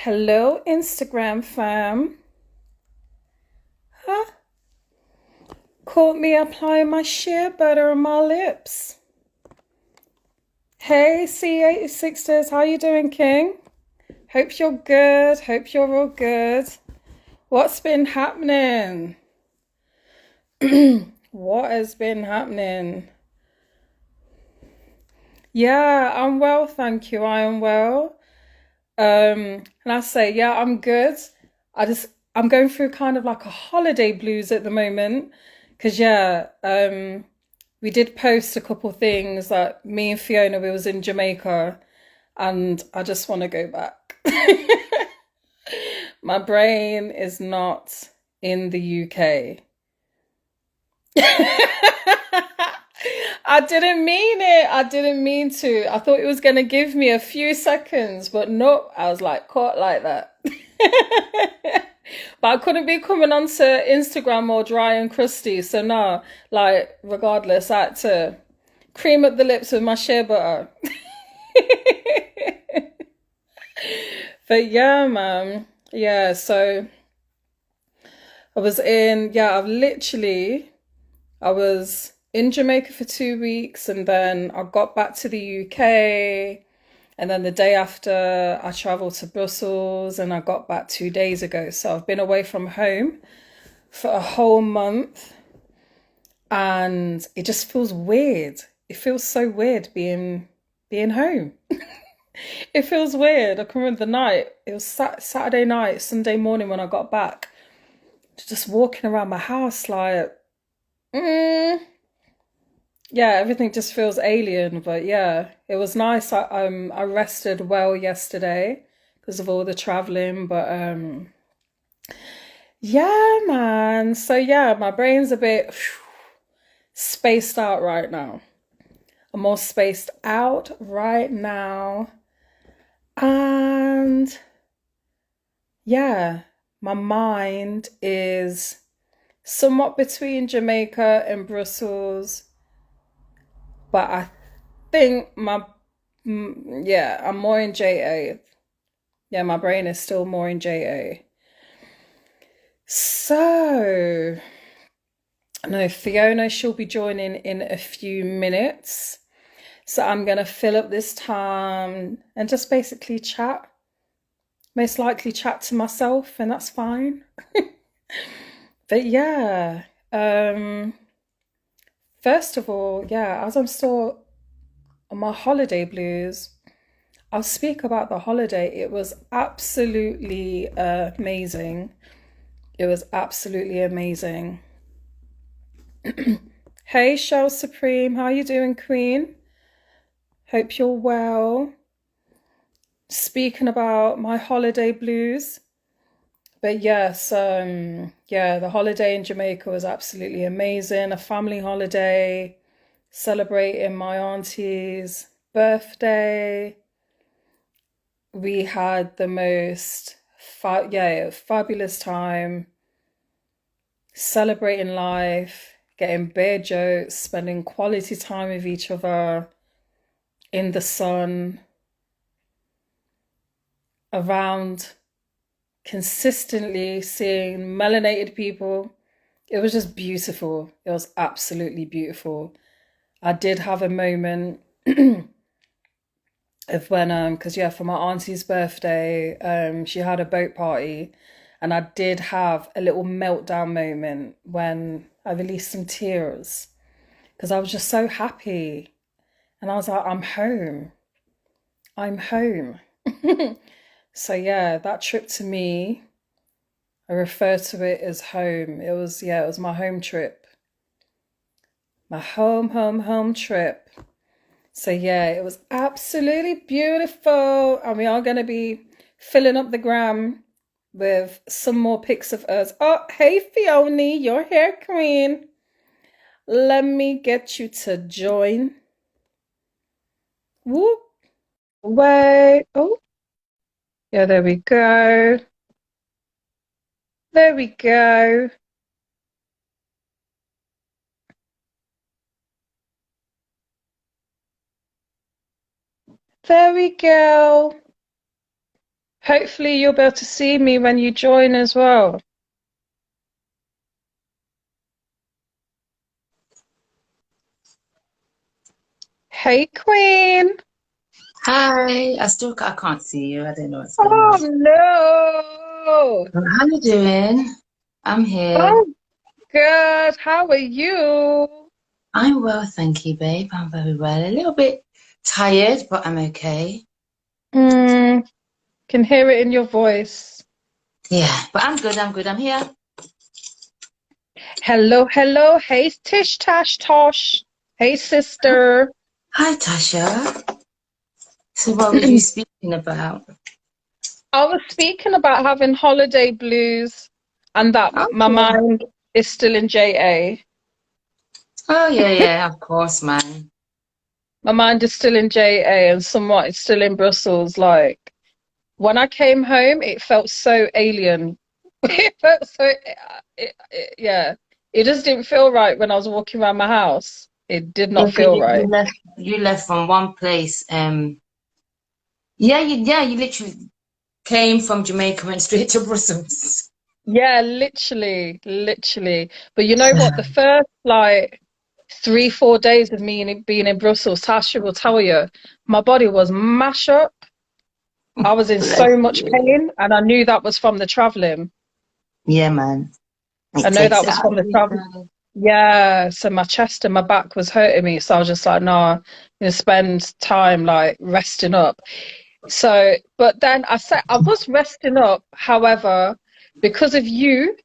Hello, Instagram fam. Huh? Caught me applying my shea butter on my lips. Hey, C8 Sisters, how you doing, King? Hope you're good. Hope you're all good. What's been happening? What has been happening? Yeah, I'm well, thank you. I am well. And I say, yeah, I'm good. I'm going through kind of like a holiday blues at the moment. Cause yeah, we did post a couple things that me and Fiona, we was in Jamaica and I just want to go back. My brain is not in the UK. I didn't mean it. I didn't mean to. I thought it was going to give me a few seconds, but nope. I was like caught like that. But I couldn't be coming onto Instagram all dry and crusty. So no, like regardless, I had to cream up the lips with my shea butter. But yeah, man. Yeah, so I was in Jamaica for 2 weeks and then I got back to the UK. And then the day after, I traveled to Brussels and I got back 2 days ago. So I've been away from home for a whole month and it just feels weird. It feels so weird being home. It feels weird. I can remember the night. It was Saturday night, Sunday morning when I got back. Just walking around my house like, mm, yeah, everything just feels alien. But yeah, it was nice. I rested well yesterday because of all the traveling. But yeah, man. So yeah, my brain's a bit spaced out right now. I'm more spaced out right now. And yeah, my mind is somewhat between Jamaica and Brussels, but I think yeah, I'm more in JA. Yeah, my brain is still more in JA. So, no, Fiona, she'll be joining in a few minutes. So I'm gonna fill up this time and just basically chat. Most likely chat to myself, and that's fine. But yeah, first of all, yeah, as I'm still on my holiday blues, I'll speak about the holiday. It was absolutely amazing. It was absolutely amazing. Hey, Shell Supreme, how you doing, Queen? Hope you're well. Speaking about my holiday blues. But yes, yeah, the holiday in Jamaica was absolutely amazing. A family holiday, celebrating my auntie's birthday. We had the most fabulous time celebrating life, getting bear jokes, spending quality time with each other in the sun, around consistently seeing melanated people. It was just beautiful. It was absolutely beautiful. I did have a moment of when because yeah, for my auntie's birthday, she had a boat party and I did have a little meltdown moment when I released some tears because I was just so happy and I was like, I'm home. I'm home. So yeah, that trip to me, I refer to it as home. It was my home trip. My home trip. So yeah, it was absolutely beautiful. And we are going to be filling up the gram with some more pics of us. Oh, hey Fiona, your hair queen. Let me get you to join. Whoop. Wait. Oh, yeah, there we go. There we go. There we go. Hopefully you'll be able to see me when you join as well. Hey, Queen. Hi, I can't see you. I don't know what's going Oh on. no. How you doing? I'm here. Oh, good. How are you? I'm well, thank you, babe. I'm very well. A little bit tired, but I'm okay. Can hear it in your voice. Yeah, but I'm good. I'm good. I'm here. Hello, hello. Hey, Tish Tash Tosh. Hey, sister. Hi, Tasha. So what were you speaking about? I was speaking about having holiday blues and that my Okay. mind is still in JA. Oh, yeah, yeah, of course, man. My mind is still in JA and somewhat it's still in Brussels. Like when I came home, it felt so alien. It felt so, yeah. It just didn't feel right when I was walking around my house. It did Yeah, not because feel you right. left from one place. You literally came from Jamaica, went straight to Brussels. Yeah, literally, literally. But you know what? The first like 3, 4 days of me being in Brussels, Tasha will tell you, my body was mash up. I was in Bless so much you. pain, and I knew that was from the traveling. Yeah, man. I It know takes that it was out from of the you, travel. darling. Yeah, so my chest and my back was hurting me, so I was just like, no, I'm gonna spend time like resting up. So, but then I said I was resting up. However, because of you,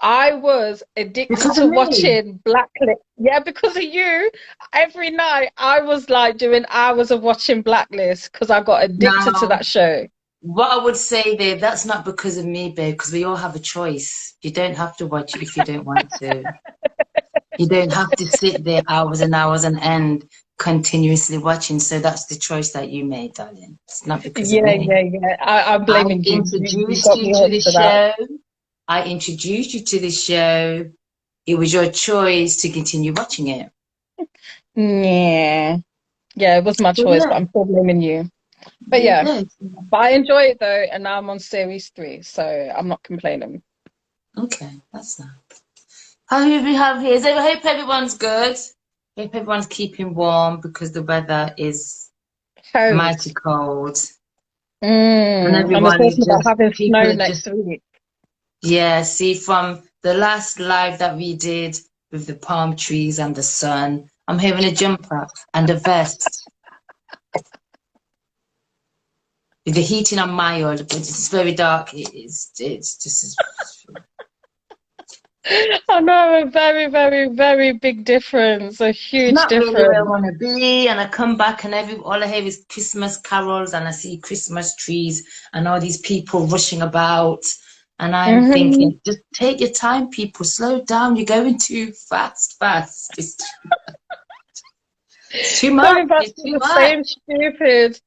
I was addicted Because of to me. watching Blacklist. Yeah, because of you, every night I was like doing hours of watching Blacklist because I got addicted to Now, that show. what I would say there, that's not because of me, babe, because we all have a choice. You don't have to watch it if you don't want to. You don't have to sit there hours and hours on end continuously watching. So that's the choice that you made, darling. It's not because of Yeah, me. yeah, yeah. I'm I blaming you. You introduced got you me to the hooked to that. show. I introduced you to the show. It was your choice to continue watching it. Yeah. Yeah, it was my So choice, yeah, but I'm still blaming you. But there you yeah, go. but I enjoy it though, and now I'm on series 3, so I'm not complaining. Okay, that's nice. How do we have here? So I hope everyone's good. Hope everyone's keeping warm because the weather is Cold. mighty cold. And And they're everyone is talking about just, having people snow are next just, week. yeah, see, from the last live that we did with the palm trees and the sun, I'm having a jumper and a vest with the heating on mild, but it's very dark. It's just, I know a very, very, very big difference, a huge not really where I difference. want to be. And I come back and all I hear is Christmas carols and I see Christmas trees and all these people rushing about. And I'm Hmm. thinking, just take your time, people. Slow down. You're going too fast, fast. It's too much. Coming back It's to too the much. same stupid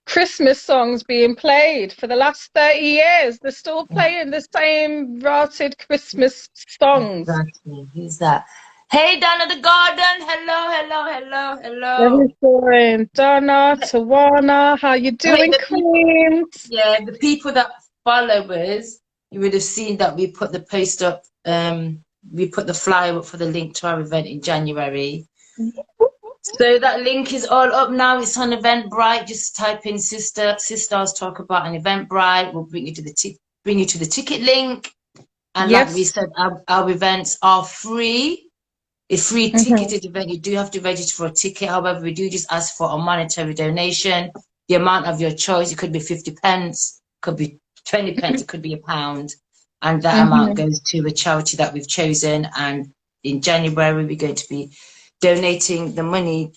Christmas songs being played for the last 30 years. They're still playing the same rotted Christmas songs. Exactly. Who's that? Hey, down at the garden. Hello, hello, hello, hello. Very boring. Donna, Tawana, how you Hey, doing, Queens? the people that follow us, you would have seen that we put the post up, we put the flyer up for the link to our event in January. So that link is all up now. It's on Eventbrite. Just type in Sistars talk about an Eventbrite. We'll bring you to the ticket link. And like we Yes. said, our events are free. A free Hmm. ticketed event. You do have to register for a ticket. However, we do just ask for a monetary donation. The amount of your choice. It could be 50 pence, could be 20 pence, it could be £1. And that amount Hmm. goes to a charity that we've chosen. And in January, we're going to be donating the money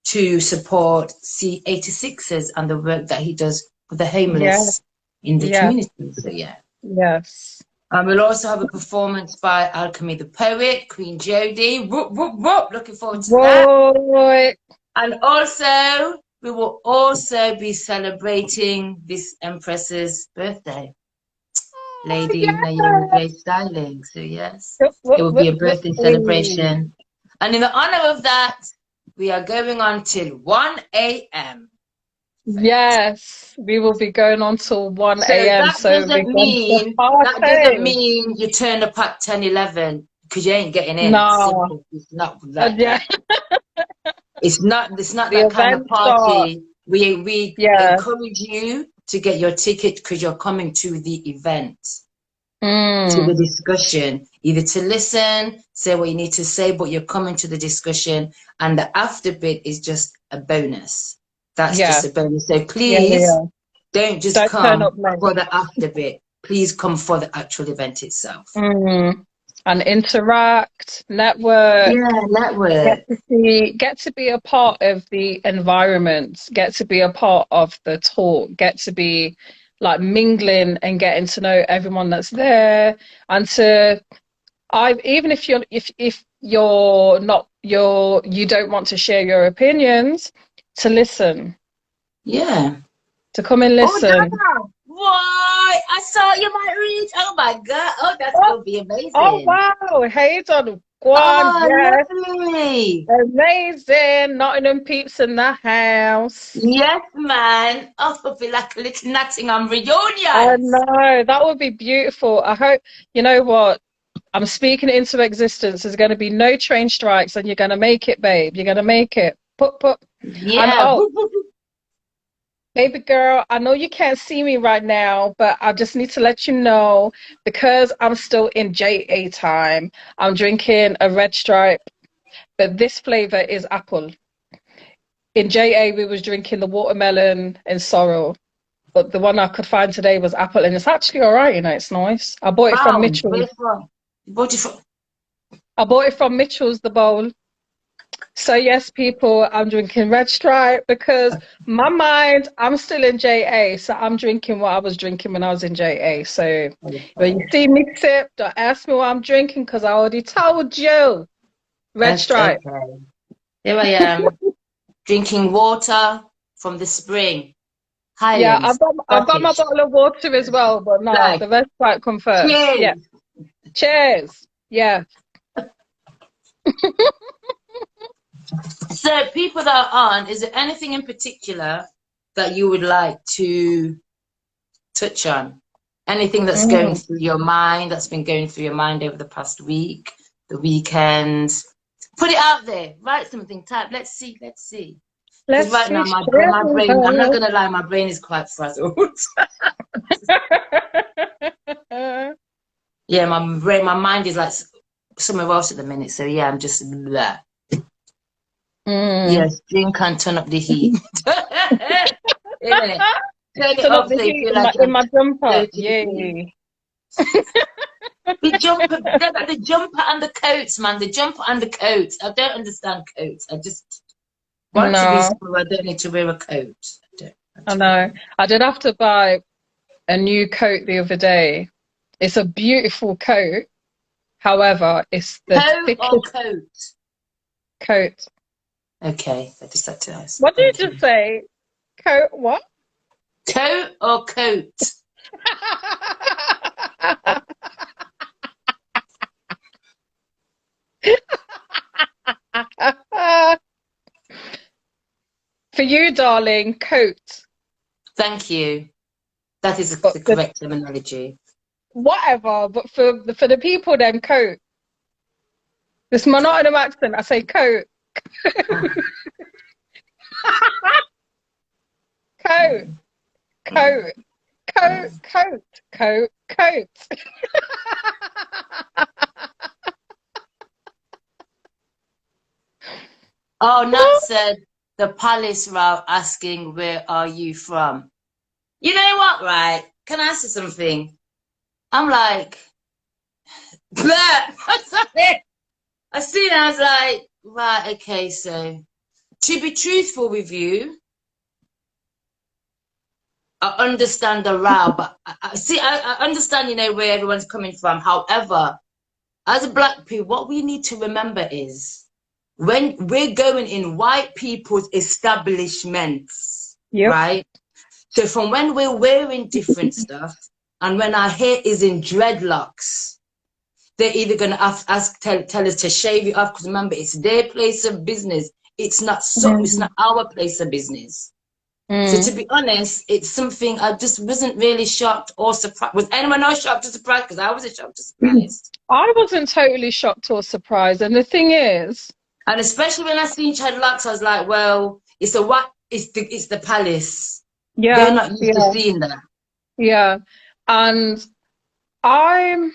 to support C86ers and the work that he does for the Yeah. homeless in the Yeah. community. So yeah. Yes. We'll also have a performance by Alchemy the Poet, Queen Jodie. Whoop, whoop, whoop. Looking forward to that. Boy. And also, we will also be celebrating this Empress's birthday, Oh, Lady Naomi yeah. Grace Styling. So yes, Whoop, it whoop, will be whoop, a whoop, birthday whoop. celebration. And in the honor of that, we are going on till 1 a.m. Yes, we will be going on till 1 So a.m. So we're going to that doesn't party. mean you turn up at 10, 11 because you ain't getting in. No. Simple. It's not like Yeah, that. It's not the that kind of event start. party. We Yeah. encourage you to get your ticket because you're coming to the event, to the Mm. discussion, either to listen, say what you need to say, but you're coming to the discussion, and the after bit is just a bonus. That's just Yeah. a bonus. So Yeah, yeah, please yeah. don't just Don't turn up come late. for the after bit. Please come for the actual event itself. Mm. And interact, network, Yeah, network. get to be a part of the environment, get to be a part of the talk, get to be like mingling and getting to know everyone that's there, and to even if you're not you don't want to share your opinions, to listen, Yeah. to come and Oh, listen. Dada! Why? I saw you might reach. Oh my God. Oh, that's Oh, gonna be oh amazing. wow, hey Don Guan, Oh, yes, lovely. amazing. Nottingham peeps in the house. Yes, man. Oh, it'll be like a little Nottingham I reunion. know, that would be beautiful. I hope, you know what? I'm speaking it into existence. There's going to be no train strikes, and you're going to make it, babe. You're going to make it. Put. And Yeah. oh, Boop, boop, boop. baby girl, I know you can't see me right now, but I just need to let you know because I'm still in JA time. I'm drinking a red stripe, but this flavor is apple. In JA, we was drinking the watermelon and sorrel, but the one I could find today was apple, and it's actually all right. You know, it's nice. I bought it from Found. Mitchell. Where from? Bought it from. I bought it from Mitchell's, the bowl. So yes, people, I'm drinking Red Stripe because my mind, I'm still in JA, so I'm drinking what I was drinking when I was in JA. So when you Okay. see me sip, don't ask me what I'm drinking because I already told you. Red Stripe. Okay. Here I am drinking water from the spring. Yeah, Highlands. I've got my Scottish. bottle of water as well, but no, Like, the Red Stripe come first. Yeah. cheers. Cheers. Yeah. So, people that are on, is there anything in particular that you would like to touch on? Anything that's going Mm. through your mind, that's been going through your mind over the past week, the weekend? Put it out there. Write something. Type. Let's see. Let's see. Because Let's right now, see. my brain. I'm not gonna lie. My brain is quite frazzled. Yeah, my brain. My mind is like somewhere else at the minute. So yeah, I'm just that. Mm. Yes, drink and turn up the heat. Innit? Turn it Turn up up the so you heat feel like in you're my jumper. 30 degrees. Yay. The jumper, they got the jumper and the coats, man. The jumper and the coats. I don't understand coats. I just want to be No, school. I don't need to wear a coat. I don't want I to wear a know. I did have to buy a new coat the other day. It's a beautiful coat. However, it's the coat or thickest coat. coat. Okay, I just had to ask. What did Thank you just you. say? Coat what? Coat or coat? For you, darling, coat. Thank you. That is But the for correct terminology. whatever, but for the people, then coat. This monotone accent, I say coat, coat, coat, coat. Oh, Nat said the palace route asking, where are you from? You know what, right? Can I ask you something? I'm like, bleh. I seen it, I was like, right, okay, so to be truthful with you, I understand the route, but I understand, where everyone's coming from. However, as a black people, what we need to remember is when we're going in white people's establishments, Yep. right? So from when we're wearing different stuff and when our hair is in dreadlocks, they're either going to tell us to shave it off because remember, it's their place of business. It's not Mm. our place of business. So to be honest, it's something I just wasn't really shocked or surprised. Was anyone else shocked or surprised? Because I wasn't shocked or surprised. I wasn't totally shocked or surprised. And the thing is, And especially when I seen Chad Locks, I was like, well, it's a what? It's the palace. They're yeah, not used to yeah, seeing that. yeah. And I'm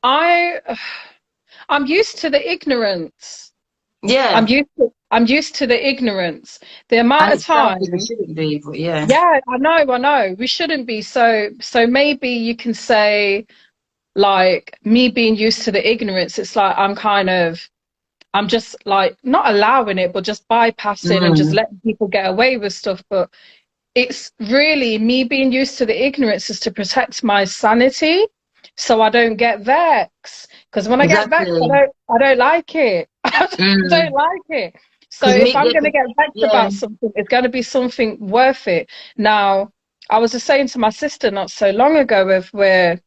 I I'm used to the ignorance. Yeah. I'm used to the ignorance. The And amount of it's sad that we time. shouldn't be, but yeah. Yeah, I know. We shouldn't be. So maybe you can say, like, me being used to the ignorance, it's like I'm just like not allowing it, but just bypassing and just Mm, letting people get away with stuff. But it's really me being used to the ignorance is to protect my sanity so I don't get vexed. Because when I get vexed, exactly. I don't like it. I don't Mm. like it. So Because if me, I'm yeah, going to get vexed yeah. about something, it's going to be something worth it. Now, I was just saying to my sister not so long ago, if we're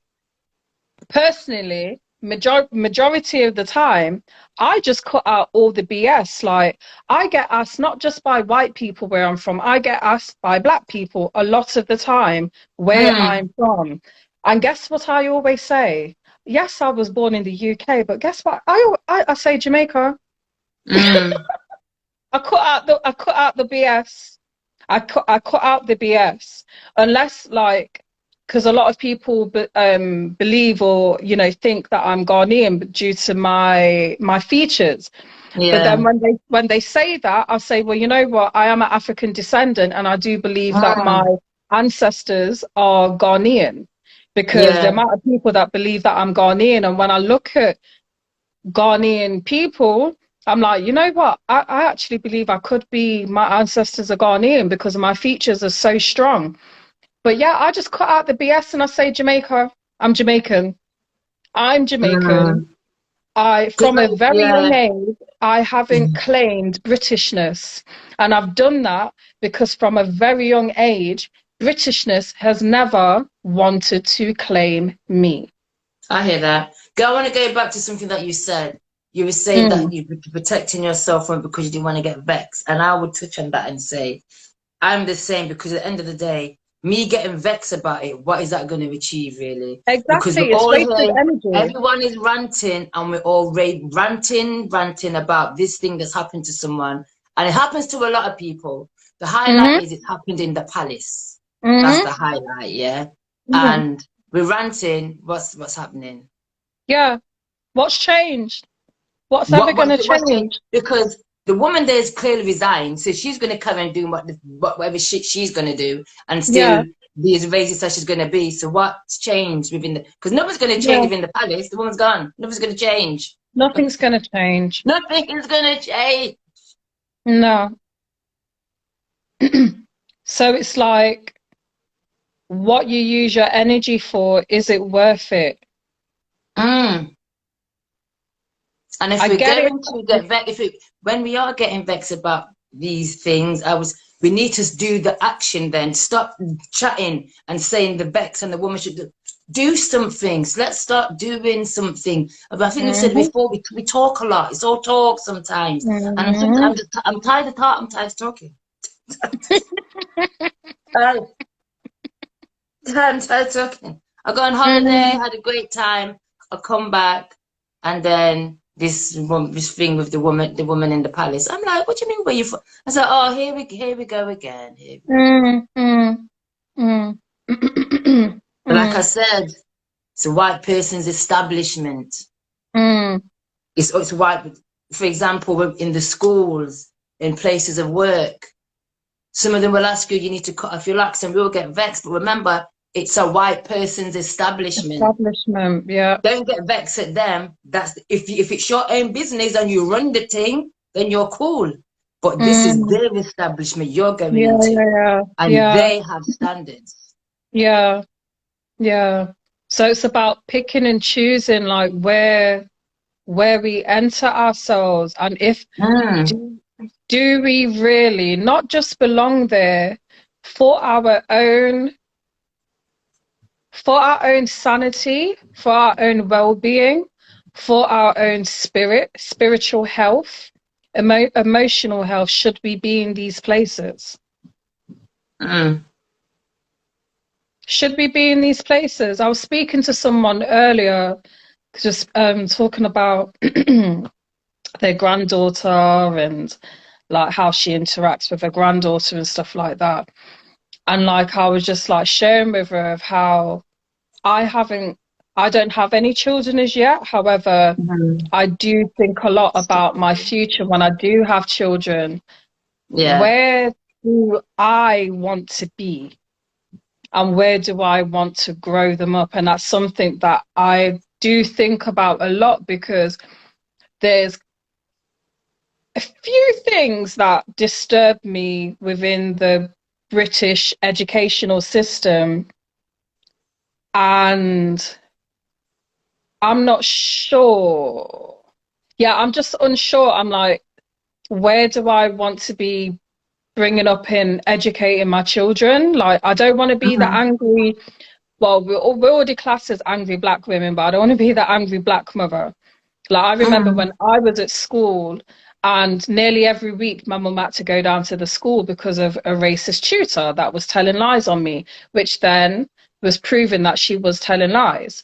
personally, majority of the time, I just cut out all the BS. Like, I get asked not just by white people where I'm from, I get asked by black people a lot of the time where Mm, I'm from. And guess what I always say? Yes, I was born in the UK, but guess what? I say Jamaica. mm. I cut out the BS. I cut out the BS unless like because a lot of people believe or think that I'm Ghanaian due to my features. But then Yeah. when they say that, I say, well, you know what? I am an African descendant, and I do believe that my Mm, ancestors are Ghanaian because the yeah. amount of people that believe that I'm Ghanaian, and when I look at Ghanaian people, I'm like, you know what? I actually believe I could be my ancestors are Ghanaian because my features are so strong. But yeah, I just cut out the BS and I say Jamaica. I'm Jamaican. I'm Jamaican. Mm. I, Because from a very young yeah. age, I haven't claimed Britishness. And I've done that because from a very young age, Britishness has never wanted to claim me. I hear that. I want to go back to something that you said. You were saying that Mm, you were protecting yourself from because you didn't want to get vexed. And I would touch on that and say, I'm the same because at the end of the day, me getting vexed about it, what is that going to achieve really? Because we're exactly. It's all wasted here, energy. everyone is ranting and we're all ranting about this thing that's happened to someone. And it happens to a lot of people. The highlight Hmm. is it happened in the palace. That's Hmm. the highlight, yeah. Hmm. And we're ranting, what's happening? Yeah. What's changed? What's ever What going what's to the what's the change? because the woman there is clearly resigned, so she's going to come and do whatever shit she's going to do, and Yeah. still be as racist as she's going to be. So what's changed within the? Because nothing's going to change Yeah. within the palace. The woman's gone. Nothing's going to change. Nothing's going to change. Nothing is going to change. No. So it's like what you use your energy for, is it worth it? Mm. And if I we're get it. going to get vexed, when we are getting vexed about these things, we need to do the action then. Stop chatting and saying the vex and the woman should do something. So let's start doing something. I think we've said Hmm. before, we talk a lot. It's all talk sometimes. And Hmm. I'm tired of talking. I'm tired of talking. I'm tired of talking. I go on holiday, Hmm. had a great time. I come back, and then this thing with the woman in the palace. I'm like, what do you mean? Where you from? I said, oh, here we go again. Here we go. Hmm. Hmm. Hmm. But like I Hmm. said, it's a white person's establishment. Hmm. It's white. For example, in the schools, in places of work, some of them will ask you, you need to cut off your locks, and we'll get vexed. But remember, it's a white person's establishment. Establishment. Yeah. Don't get vexed at them. That's if it's your own business and you run the thing, then you're cool. But this is Hmm. their establishment you're going Yeah. into, Yeah. and Yeah. they have standards. Yeah. Yeah. So it's about picking and choosing, like where we enter ourselves, and if Mm, do, do we really not just belong there for our own sanity, for our own well-being, for our own spiritual health, emotional health, should we be in these places? Mm. Should we be in these places? I was speaking to someone earlier, just talking about their granddaughter and like how she interacts with her granddaughter and stuff like that. And like I was just like sharing with her of how I don't have any children as yet. However, Mm-hmm. I do think a lot about my future when I do have children. Yeah. Where do I want to be? And where do I want to grow them up? And that's something that I do think about a lot, because there's a few things that disturb me within the British educational system, and I'm not sure. Yeah, I'm just unsure. I'm like, where do I want to be bringing up and educating my children? Like, I don't want to be the Mm-hmm. angry, well, we're already classed as angry black women, but I don't want to be the angry black mother. Like, I remember Mm-hmm. when I was at school, and nearly every week my mum had to go down to the school because of a racist tutor that was telling lies on me, which then was proving that she was telling lies.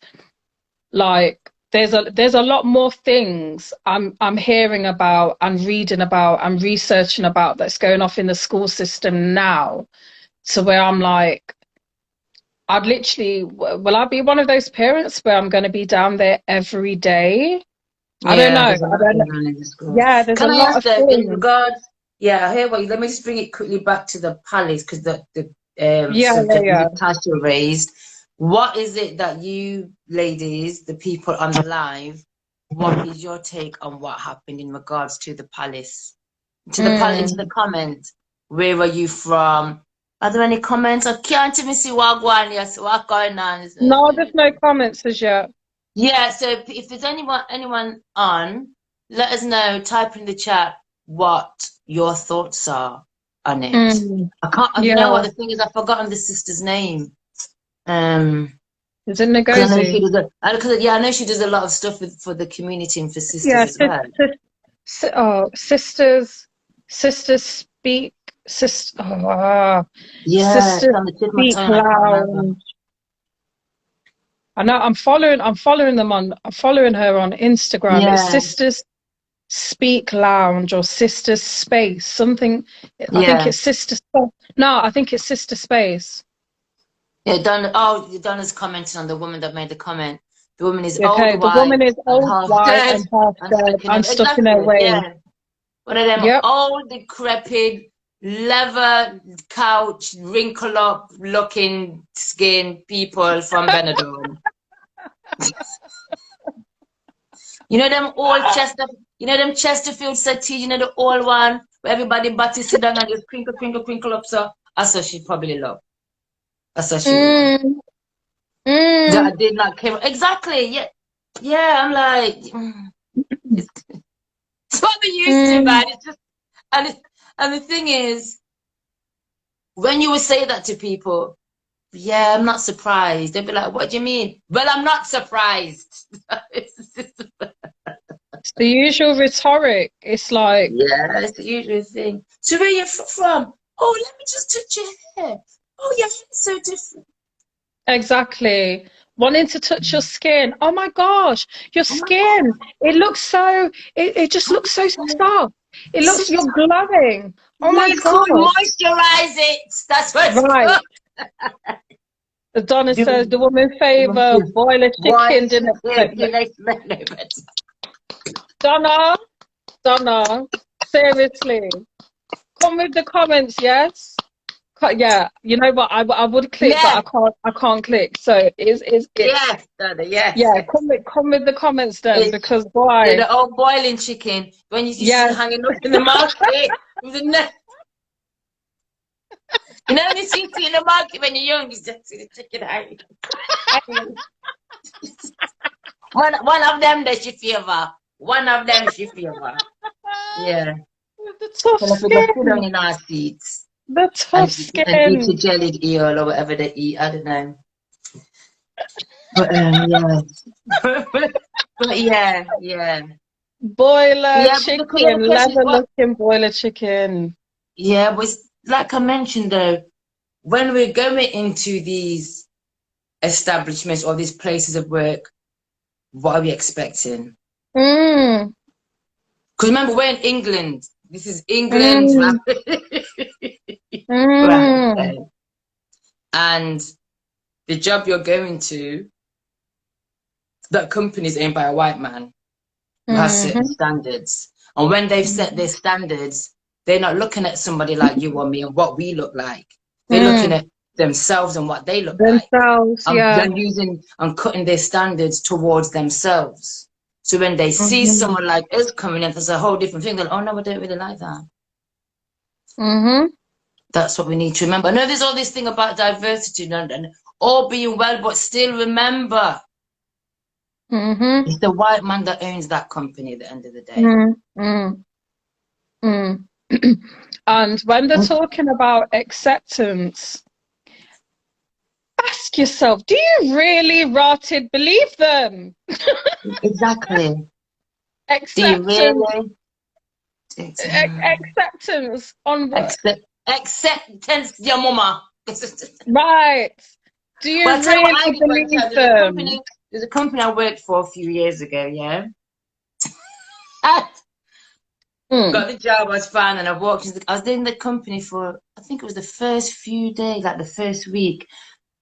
Like, there's a lot more things I'm hearing about and reading about and researching about that's going off in the school system now, to where I'm like, I'd literally, will I be one of those parents where I'm going to be down there every day? I don't know. Yeah, there's a I lot don't know. going on in the school. Yeah, there's a Can I lot ask of though, in things. regards, yeah, I hear what you, let me just bring it quickly back to the palace, because the Yeah, yeah, subject yeah. Natasha raised. What is it that you ladies, the people on the live, what is your take on what happened in regards to the palace? To the palace, into the Mm. comment. Where are you from? Are there any comments? I can't even see what going on. Yes, what going on? No, there's no comments as yet. Yeah, so if there's anyone on, let us know. Type in the chat what your thoughts are on it. Mm. I can't. You know Yeah. what the thing is? I've forgotten the sister's name. Um, Is it because I know she Ngozi? does because yeah, I know she does a lot of stuff for the community and for sisters Yeah, as well. sisters, sisters speak, sister, Yeah, it's sisters on the tip of my speak tongue. I can't remember. loud. I know I'm following I'm following her on Instagram. It's Yeah, Sisters Speak Lounge or Sisters Space, something. I think yeah, it's Sister. No, I think it's Sister Space. yeah. Donna. Oh, Donna's commenting on the woman that made the comment. The woman is old, Okay, the white, woman is and old, half white, dead, and half and dead, stuck in and her. stuck in her Exactly. ways. Yeah. One of them Yep. old, decrepit, leather couch, wrinkle up looking skin people from Benidorm. You know them old Chester, you know them Chesterfield settee, you know the old one where everybody body sit down and just crinkle, crinkle, crinkle up. So that's what she probably love. That's what she want. Mm, mm, That I did not care. Exactly. Yeah. Yeah. I'm like, it's, it's what we used to, man. mm. It's just and and the thing is, when you would say that to people, yeah, I'm not surprised. They'd be like, what do you mean? Well, I'm not surprised. It's the usual rhetoric. It's like, Yeah, it's the usual thing. So where you from? Oh, let me just touch your hair. Oh, your hair's so different. exactly. Wanting to touch your skin. Oh my gosh, your Oh my God. skin. It just Oh looks so my God. soft. It So looks, you're glowing. Oh my it's called God. moisturize it. That's what it's Right. called. As Donna says, Do the woman favor boil a chicken, Why didn't the it? next minute? Donna, Donna, seriously. Come with the comments, yes? Yeah, you know what? I would click, but Yeah, I can't click. So it's yes, Donna, yes, yeah, yes. come with the comments then, It's because why? the old boiling chicken when you used to Yes. hanging up in the market with the neck. You know, when you see it in the market when you're young, you just see the chicken hanging. One of them that she favor. One of them she favor. Yeah. The tough So if we just sit down skin. in our seats The and tough eat a skin. jellied eel or whatever they eat, I don't know. But yeah. But yeah, yeah. Boiler Yeah, but the chicken, question is leather what looking boiler chicken. yeah, was like I mentioned though. when we're going into these establishments or these places of work, what are we expecting? Mm. Because remember, we're in England. This is England. Mm. Right. Mm. Okay. And the job you're going to, that company is owned by a white man who has certain Mm-hmm. standards. And when they've set their standards, they're not looking at somebody like you or me and what we look like. They're looking Mm. at themselves and what they look like. Themselves, And yeah. then using and cutting their standards towards themselves. So when they see Mm-hmm. someone like us coming in, there's a whole different thing. They're like, oh no, I don't really like that. Mm-hmm. That's what we need to remember. I know there's all this thing about diversity and all being well, but still remember, Mm-hmm. it's the white man that owns that company at the end of the day. Mm. Mm. And when they're talking about acceptance, ask yourself, do you really rotted believe them? Exactly. Do you Acceptance. really? Acceptance on what? Acceptance, your mama. Right. Do Well, you I tell you what I really did one believe time. them? There's a company I worked for a few years ago, yeah? Mm. Got the job, I was fine, and I walked into I was in the company for, I think it was the first few days, like the first week.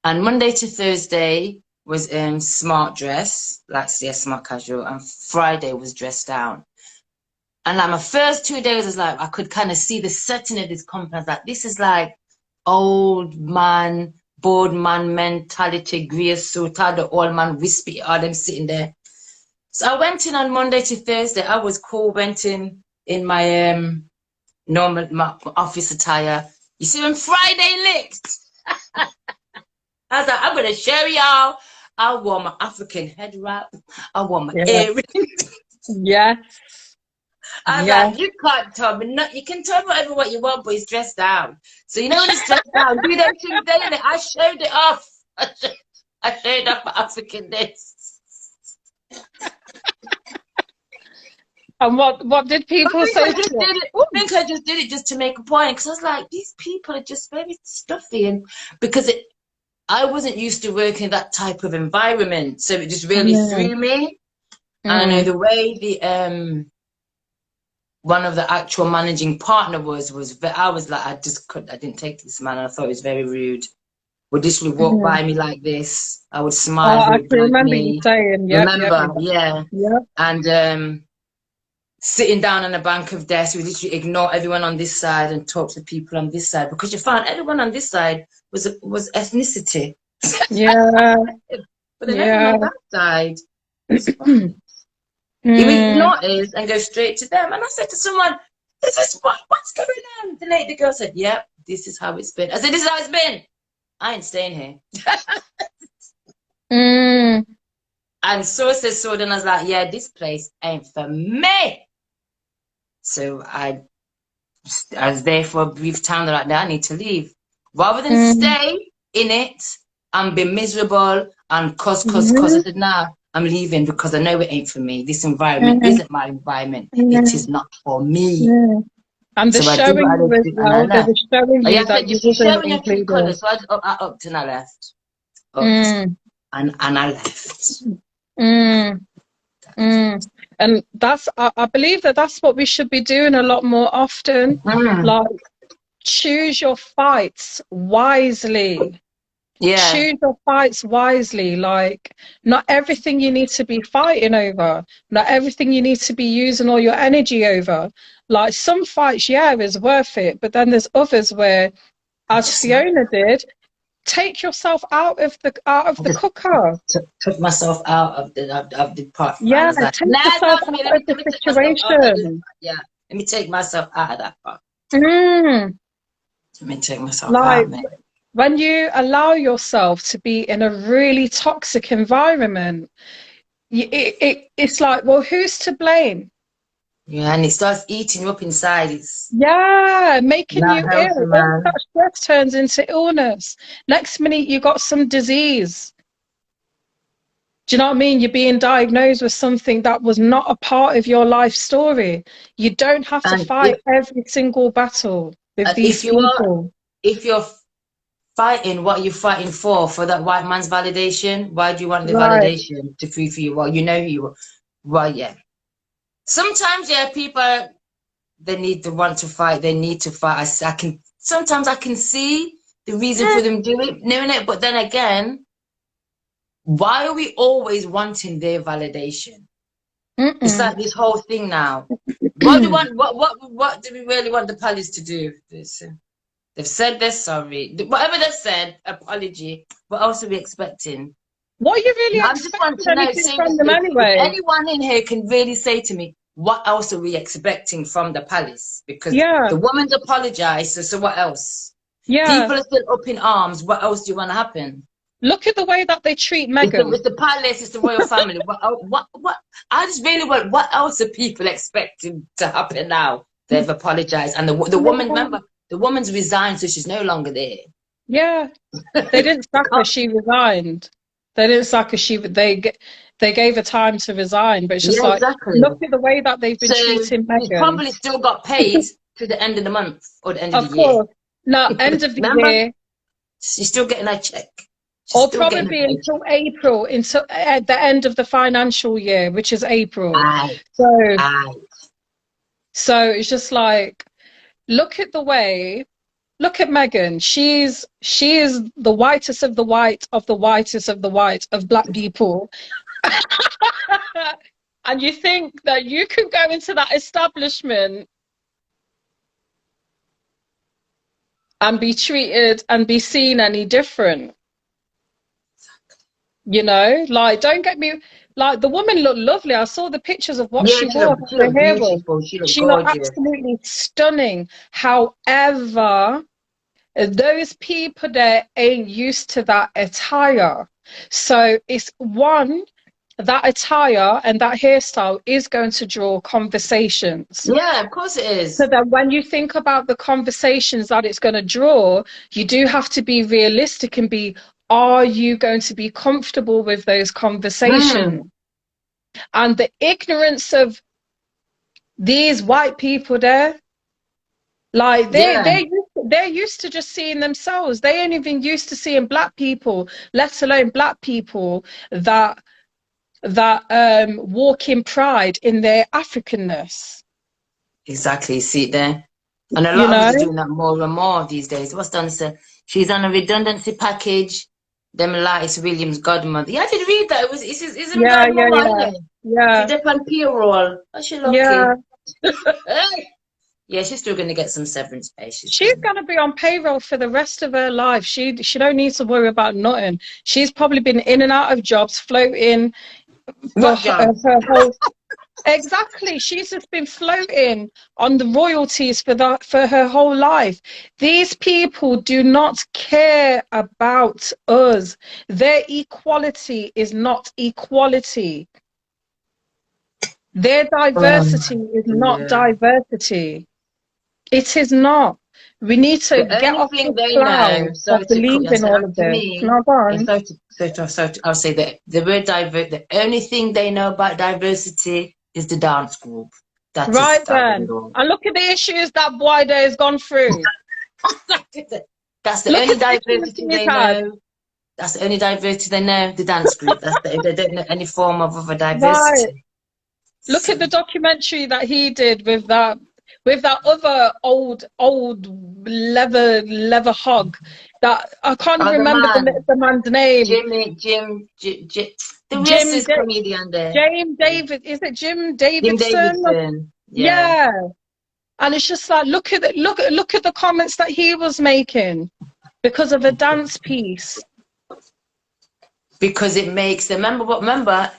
And Monday to Thursday was smart dress, like smart casual, and Friday was dressed down. And like my first 2 days was like, I could kind of see the setting of this company. I was like, this is like old man, bored man mentality, grey suit, the old man wispy, all them sitting there. So I went in on Monday to Thursday. I was cool, went in my normal my office attire. You see when Friday licked, I was like, I'm gonna show y'all. I wore my African head wrap. I wore my Yeah. earrings. Yes. I was Yes. like, you can't tell me no, you can tell me whatever what you want, but it's dressed down. So you know when it's dressed down, do them things there, innit? I showed it off. I showed off my African this. And what did people say to you? I think I just did it just to make a point because I was like, these people are just very stuffy, and because I wasn't used to working in that type of environment, so it just really threw me. And I know the way the one of the actual managing partner was I was like, I didn't take this man, and I thought it was very rude. Would literally walk by me like this. I would smile, Oh, he I would can blank remember you me. saying, yep, Remember, yeah. yep. And sitting down on a bank of desks, we literally ignore everyone on this side and talk to people on this side because you found everyone on this side was ethnicity. Yeah. But then everyone on that side was fine. You ignore us and go straight to them. And I said to someone, "This is what's going on?" The girl said, "Yep, this is how it's been." I said, "This is how it's been. I ain't staying here." And so says so. Then I was like, "Yeah, this place ain't for me." So I was there for a brief time. They're like, "No, I need to leave." Rather than stay in it and be miserable and cuss. I said, "Nah, I'm leaving because I know it ain't for me. This environment isn't my environment. It is not for me." And they're So I did what I showing you did as and I well, they left. were showing Oh, yeah, you I said, that you're you wasn't showing your true included. colours. So I upped and I left. Upped and I left. And that's, I believe that's what we should be doing a lot more often. Like, choose your fights wisely. Yeah. Choose your fights wisely. Like, not everything you need to be fighting over, not everything you need to be using all your energy over. Like, some fights, yeah, is worth it, but then there's others where, as Fiona did, take yourself out of the cooker. Took myself out of the pot. I Yeah, was like, take nah, yourself not for me. out of the Let me take myself out of this situation. pot. Yeah. Let me take myself out of that pot. Mm. Let me take myself Like, out, man. when you allow yourself to be in a really toxic environment, it's like, well, who's to blame? Yeah, and it starts eating you up inside. It's Yeah, making not you healthy, ill. All man. that stress turns into illness. Next minute, you got some disease. Do you know what I mean? You're being diagnosed with something that was not a part of your life story. You don't have to And fight every single battle with these if you are, people. if you're fighting, what are you fighting for? For that white man's validation? Why do you want the Right. validation to prove for you? Well, you know who you are. Well, yeah. Sometimes, yeah, people, they need to want to fight. They need to fight. Sometimes I can see the reason for them doing it. But then again, why are we always wanting their validation? It's Mm-mm. like this whole thing now. What do we want? What do we really want the police to do? They've said they're sorry. Whatever they've said, apology. What else are we expecting? What are you really I just want expecting to know, anything from them seriously, if anyway? anyone in here can really say to me, what else are we expecting from the palace? Because Yeah, the woman's apologized, so what else? yeah. People are still up in arms. What else do you want to happen? Look at the way that they treat It's Meghan. the palace, it's the royal family. What? I just really want, what else are people expecting to happen now? They've apologized. And the woman, remember, the woman's resigned, so she's no longer there. Yeah, they didn't sack her. She resigned. They didn't sack her. They gave her time to resign. But it's just Yeah, like, exactly. look at the way that they've been So treating she's Meghan. probably still got paid to the end of the month or the end of Of the year. course, now end of the Remember? year, She's still getting her check. She's or still getting her probably paycheck. until April, until at the end of the financial year, which is April. Aye, So, aye. so it's just like, look at the way. Look at Meghan. She is the whitest of the white of the whitest of the white of black people. And you think that you can go into that establishment and be treated and be seen any different? You know, like, don't get me, like, the woman looked lovely. I saw the pictures of what Yeah, she wore, she her looked hair was. beautiful. She looked She looked gorgeous. absolutely stunning. However, those people there ain't used to that attire. So it's one, that attire and that hairstyle is going to draw conversations. Yeah, of course it So is. that when you think about the conversations that it's going to draw, you do have to be realistic and be, are you going to be comfortable with those conversations? Mm, And the ignorance of these white people there, like yeah, they're used to just seeing themselves. They ain't even used to seeing black people, let alone black people that walk in pride in their Africanness. exactly. See it there. And a You lot of us know? are doing that more and more these days. What's done said? She's on a redundancy package. Them Lights Williams' godmother. Yeah, I did read that. It's him Yeah, yeah, godmother, yeah. isn't it? She's Yeah. up on payroll. Oh, she Yeah. lucky. Yeah, she's still going to get some severance pay. She's She's going. gonna be on payroll for the rest of her life. She don't need to worry about nothing. She's probably been in and out of jobs, floating for What job? her whole. Exactly. She's just been floating on the royalties for her whole life. These people do not care about us. Their equality is not equality. Their Oh, diversity is not dear. diversity. It is not. We need to The get only off thing this they know, cloud sorry of to cut you, I believing said all that of to this. me. Not on. I'll say that the word divert, the only thing they know about diversity is the dance group. That Right is then. all. And look at the issues that boy there has gone through. That's the Look only at the issues diversity he's they had. know. That's the only diversity they know, the dance group. They don't know any form of other Right. diversity. Look at the documentary that he did with that other old leather hog that I can't even Other remember man, the man's name. The Jim racist comedian there. James David, is it Jim Jim Davidson? Davidson. Yeah. Yeah. And it's just like, look at the comments that he was making because of a dance piece. Because it makes them, remember,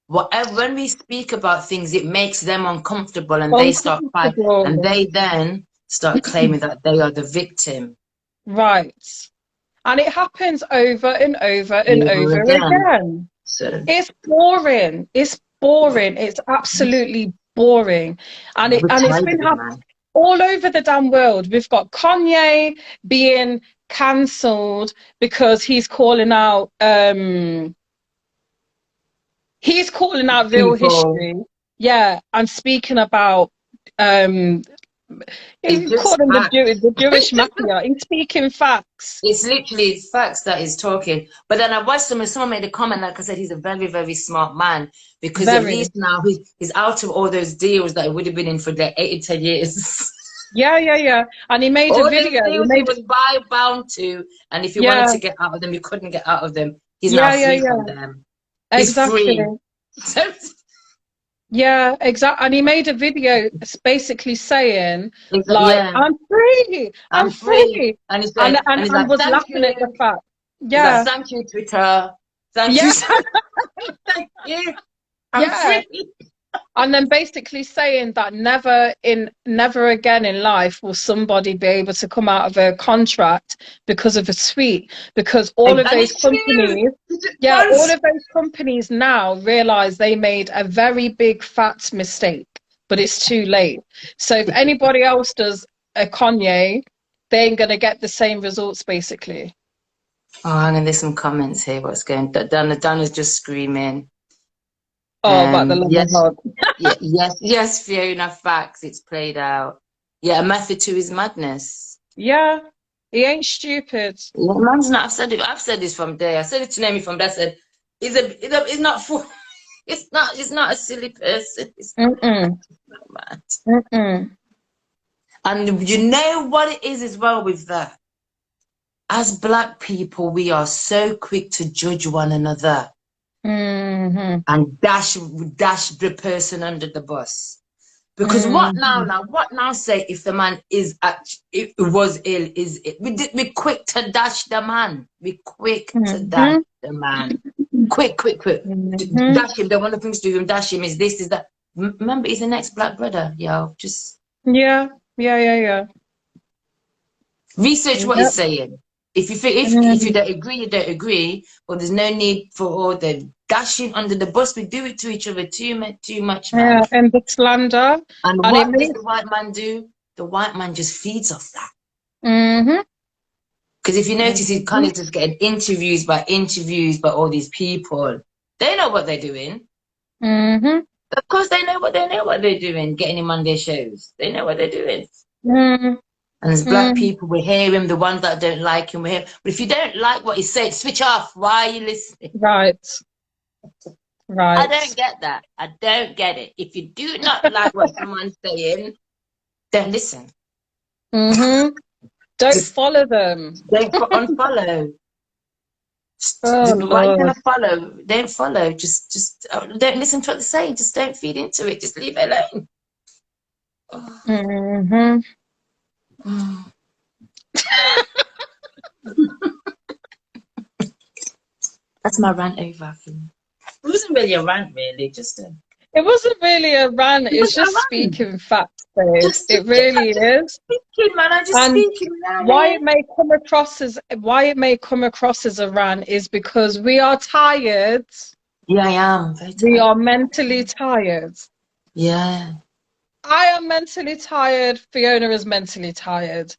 whatever, when we speak about things, it makes them uncomfortable and they start fighting and Uncomfortable. they then start claiming that they are the victim Right. And it happens over and over and over over again. again. So It's boring. It's boring. It's absolutely boring. we're And it's tired been of it, happening man. all over the damn world. We've got Kanye being cancelled because he's calling out real People, history. Yeah, and speaking about um It's You call just them facts. The Jewish mafia. He's speaking facts. It's literally facts that he's talking. But then I watched him and someone made a comment, like I said, he's a very, very smart man because at Very. least now he's out of all those deals that he would have been in for like 8 to 10 years. Yeah, yeah, yeah. And he made a All those video. deals he was bound to, and if you wanted Yeah, to get out of them, you couldn't get out of them. He's now yeah, yeah, free yeah. from them. He's Exactly. free. So, Yeah, exactly. And he made a video basically saying, like, yeah, I'm free, I'm I'm free. free. And he And, said, and, and he's and like, was thank laughing at the you. fact. He's like, Yeah, thank you, Twitter. Thank yeah, you. Thank you. I'm yeah. free. And then basically saying that never again in life will somebody be able to come out of a contract because of a tweet, because all of And those it's true. companies, yeah, all of those companies now realize they made a very big fat mistake, but it's too late. So if anybody else does a Kanye, they ain't gonna get the same results basically. Oh, hang on, there's some comments here. What's going? Donna's just screaming. Oh, about the love Yes, hug. yes, Fiona. Facts. It's played out. Yeah, a method to his madness. Yeah, he ain't stupid. Yeah, man's not. I've said it. I've said this from day. I said it to Naomi from day. I said, he's not for. It's not. He's not a silly person. It's Mm-mm. not mad. Mm-mm. And you know what it is as well with that. As Black people, we are so quick to judge one another Mm-hmm. and dash the person under the bus. Because Mm-hmm. what now say if the man is if it was ill, is it? We quick to dash the man. We quick to dash Mm-hmm. the man. Quick, quick, quick. Mm-hmm. Dash him. The one of the things to do him, dash him is this, is that. Remember, he's the next Black brother, yo. Just Yeah, yeah, yeah, yeah. research what Yep. he's saying. If you Mm. don't agree, you don't agree. But there's no need for all the dashing under the bus. We do it to each other too much, man. Yeah, and the slander, And and it what does makes. the white man do? The white man just feeds off that. Mm-hmm. Because if you notice, he's kind Mm-hmm. of just getting interviews by all these people. They know what they're doing. Mm-hmm. Of course, they know what they're doing. Getting him on their shows, they know what they're doing. Mm-hmm. And as Black people, we hear him. The ones that don't like him, we hear. But if you don't like what he's saying, switch off. Why are you listening? Right, I right. don't get that. I don't get it. If you do not like what someone's saying, don't listen. Mm-hmm. Don't Just follow them. don't unfollow. Oh Why are you Lord. gonna follow? Don't follow. Just don't listen to what they say. Just don't feed into it. Just leave it alone. Mm-hmm. That's my rant over. I think. It wasn't really a rant, really. Just a. It wasn't really a rant. It It's was a just rant. speaking facts, babe. It really is. Speaking, man. I'm just And speaking, man. why it may come across as a rant is because we are tired. Yeah, I am. Very We tired. are mentally tired. Yeah. I am mentally tired. Fiona is mentally tired.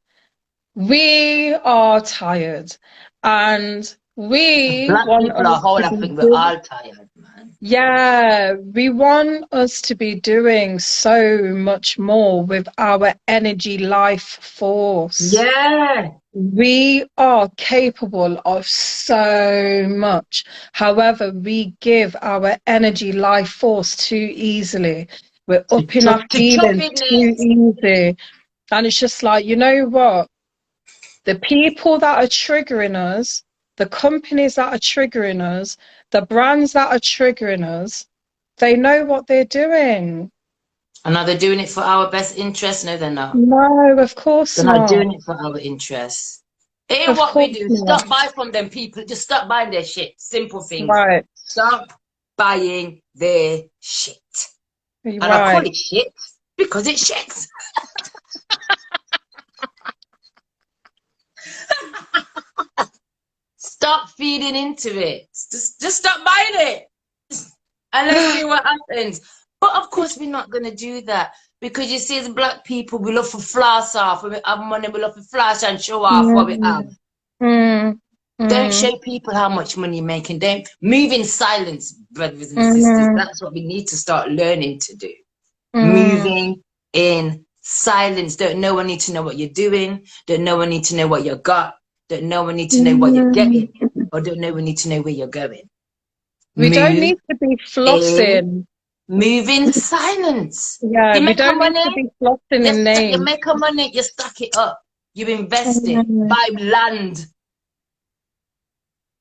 We are tired. And we Black want people are us whole. to I be think we're doing, all tired, man. yeah, we want us to be doing so much more with our energy life force. Yeah. We are capable of so much. However, we give our energy life force too easily. We're up in our To tough feelings in too it. easy. And it's just like, you know what? The people that are triggering us, the companies that are triggering us, the brands that are triggering us, they know what they're doing. And are they doing it for our best interest? No, they're not. No, of course They're not not. doing it for our interests. It ain't Of what we course do. not. Stop buying from them people. Just stop buying their shit. Simple things. Right. Stop buying their shit. And I call Right. it shit because it's shit. Stop feeding into it. Just stop buying it. And let's see what happens. But of course, we're not going to do that. Because you see, as Black people, we love to flash off. When we have money, we love to flash and show off what we have. Mm, mm, Don't mm, show people how much money you're making. Don't move in silence, brothers and sisters. mm, That's what we need to start learning to do. mm. Moving in Silence. Don't no one need to know what you're doing. Don't no one need to know what you got. Don't no one need to know what you're getting. Or don't no one need to know where you're going. We don't Move need to be in. flossing. Move in silence. Yeah, You we make a don't need to money. be flossing in You names. make a money. You stack it up. You invest it. Buy land.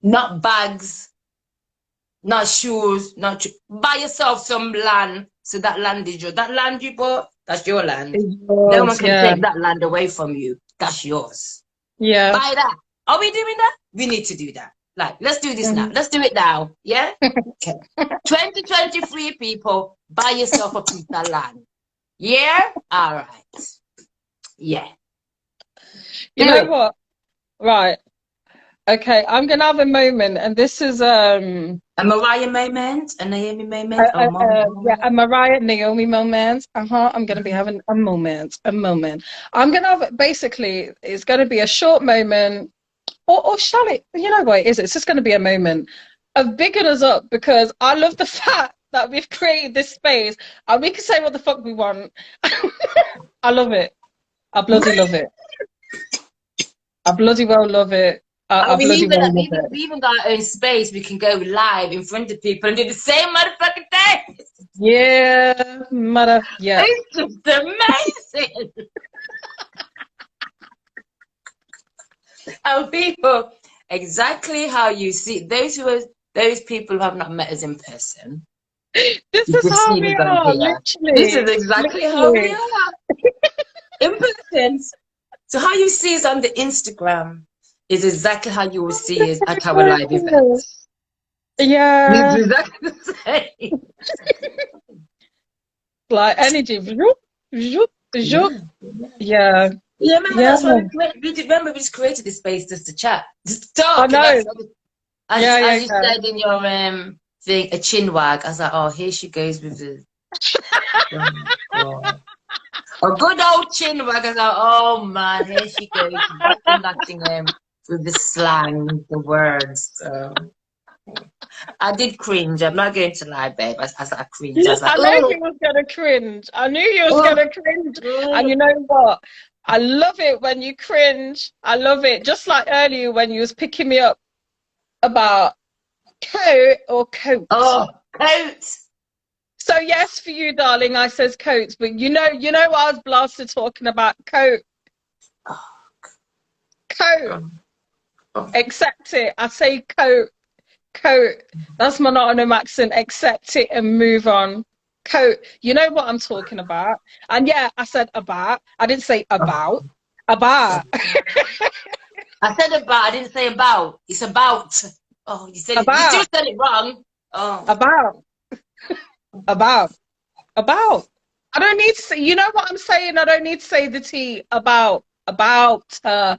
Not bags. Not shoes. Buy yourself some land. So that land is yours. That land you bought, that's your land. It's No one yours, can yeah. take that land away from you. That's yours. Yeah. Buy that. Are we doing that? We need to do that. Like, let's do this now. Let's do it now. Yeah? Okay. 2023 people, buy yourself a piece of land. Yeah? All right. Yeah. You know what? Right. Okay, I'm gonna have a moment, and this is A Mariah moment, a Naomi moment, a yeah, a Mariah Naomi moment. I'm gonna be having a moment, I'm gonna have, basically, it's gonna be a short moment, or shall it, you know what it is, it's just gonna be a moment of bigging us up, because I love the fact that we've created this space and we can say what the fuck we want. I love it. I bloody love it. I bloody well love it. I bloody well love it. We even got our own space. We can go live in front of people and do the same motherfucking thing. Yeah, mother. Yeah. It's just amazing. And people, exactly how you see those people who have not met us in person. This is how we are, literally. This is exactly how we are in person. So how you see us on the Instagram is exactly how you will see us at our live events. Yeah. It's exactly the same. Like energy. Yeah. Yeah, remember that's why we just created this space just to chat, just to talk. I know. As you said in your thing, a chin wag. I was like, oh, here she goes with the a good old chin wag. I was like, oh man, here she goes with the slang, the words. So I did cringe. I'm not going to lie, babe. I cringed. I was like, I knew you was gonna cringe. And you know what? I love it when you cringe. I love it. Just like earlier when you was picking me up about coat or coat. Oh, coat. So yes, for you, darling, I says coats, but you know what I was blasted talking about? Coat. Coat. Accept it. I say coat. Coat. That's my Nottingham accent. Accept it and move on. Coat. You know what I'm talking about. And yeah, I said about. I didn't say about. About. I said about. I didn't say about. It's about. Oh, you said about. You just said it wrong. Oh. About. About. I don't need to say, you know what I'm saying? I don't need to say the T. About. I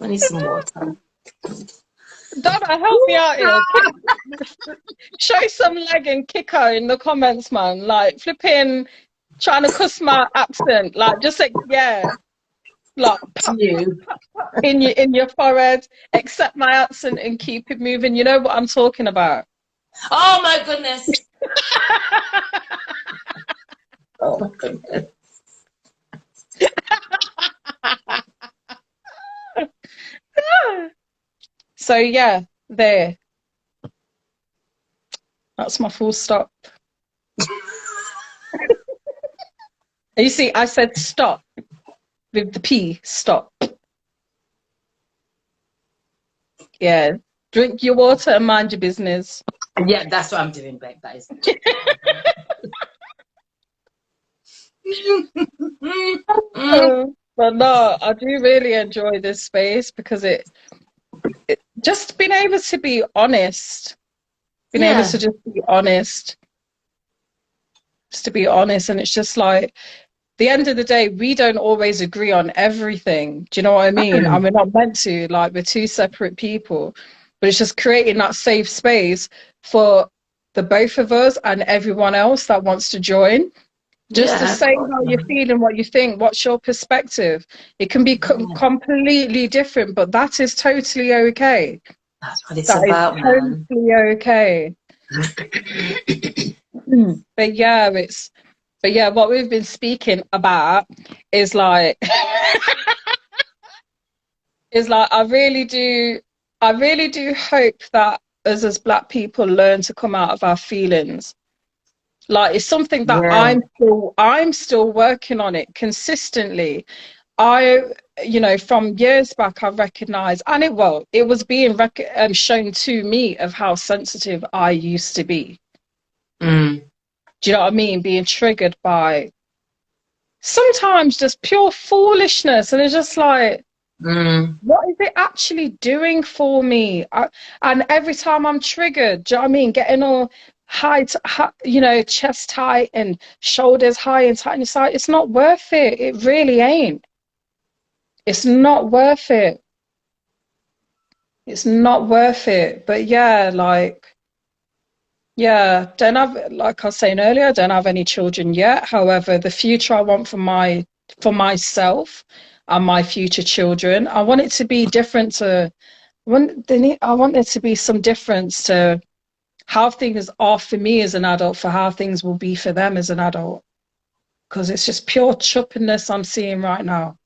need some water. Donna, help me out here. Show some leg and kicker in the comments, man. Like flipping, trying to cuss my accent. Like just like like in your forehead. Accept my accent and keep it moving. You know what I'm talking about. Oh my goodness. Oh my goodness. So yeah, there. That's my full stop. You see, I said stop with the P. Stop. Yeah. Drink your water and mind your business. Yeah, that's what I'm doing, babe. That is. But no, I do really enjoy this space because it just being able to be honest, able to just be honest, and it's just like, the end of the day, we don't always agree on everything. Do you know what I mean? And we're not meant to. Like, we're two separate people, but it's just creating that safe space for the both of us and everyone else that wants to join. Just to Yeah, of say course, how you're man. feeling, what you think, what's your perspective. It can be Yeah, completely different, but that is totally okay. that's what it's That is about, man. totally okay. But yeah, what we've been speaking about is like is like I really do hope that us as Black people learn to come out of our feelings. Like it's something that Yeah. I'm still working on it consistently. I, from years back, I've recognized, and it was being shown to me of how sensitive I used to be. Mm. Do you know what I mean? Being triggered by sometimes just pure foolishness. And it's just like, Mm. what is it actually doing for me? And every time I'm triggered, do you know what I mean? Getting all high, chest high and shoulders high and tight inside, it's not worth it. It really ain't. It's not worth it. It's not worth it. But yeah, don't have, like I was saying earlier, I don't have any children yet. However, the future I want for myself and my future children, I want it to be different to I want there to be some difference to how things are for me as an adult, for how things will be for them as an adult. Because it's just pure chuppiness I'm seeing right now.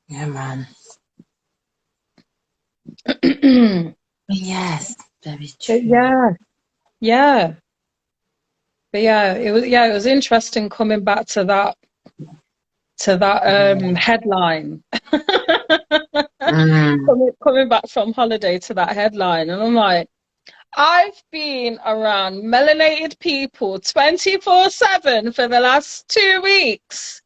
Yeah, man. But Yes, very true. yeah, yeah. But yeah, it was interesting coming back to that Yeah. headline. Mm. Coming back from holiday to that headline, and I'm like, I've been around melanated people 24/7 for the last 2 weeks,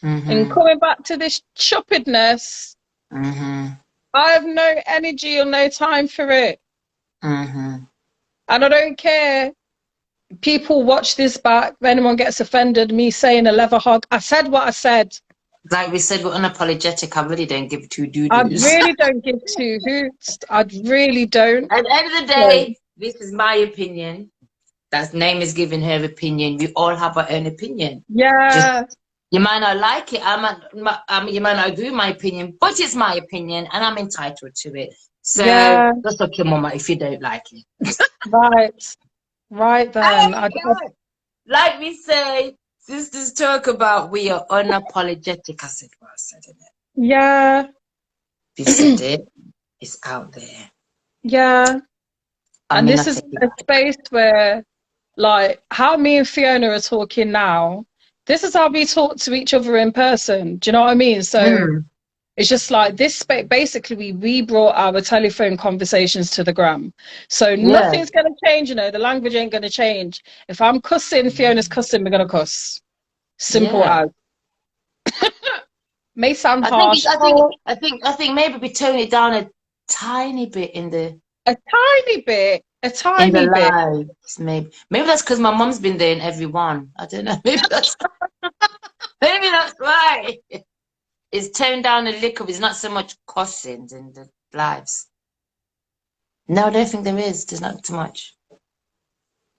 and Mm-hmm. coming back to this chuppedness, Mm-hmm. I have no energy or no time for it, Mm-hmm. and I don't care. People watch this back. If anyone gets offended, me saying a leather hog, I said what I said. Like we said, we're unapologetic. I really don't give two I doo-doos. really don't give two hoots. I really don't. At the end of the So, day, this is my opinion. That name is giving her opinion. We all have our own opinion. Just yeah, you might not like it. You might not agree with my opinion, but it's my opinion, and I'm entitled to it. So yeah, that's okay, Mama, if you don't like it. right, right then. Hey, God. Like we say, sisters talk about we are unapologetic. I said what I said, innit? yeah, We said it. It's out there. yeah. I And mean, I this is take it a back. space where, like, how me and Fiona are talking now, this is how we talk to each other in person. Do you know what I mean? So Mm, it's just like this space, basically, we brought our telephone conversations to the gram. So yeah. nothing's going to change, the language ain't going to change. If I'm cussing, Fiona's cussing, we're going to cuss. Simple Yeah. as. May sound I think it's, harsh. I think Oh, I think maybe we tone it down a tiny bit in the a tiny bit, a in the tiny bit. lives. Maybe that's because my mom's been there in every one. I don't know. Maybe that's why. It's toned down a little. It's not so much cussing in the lives. No, I don't think there is. There's not too much. Mm.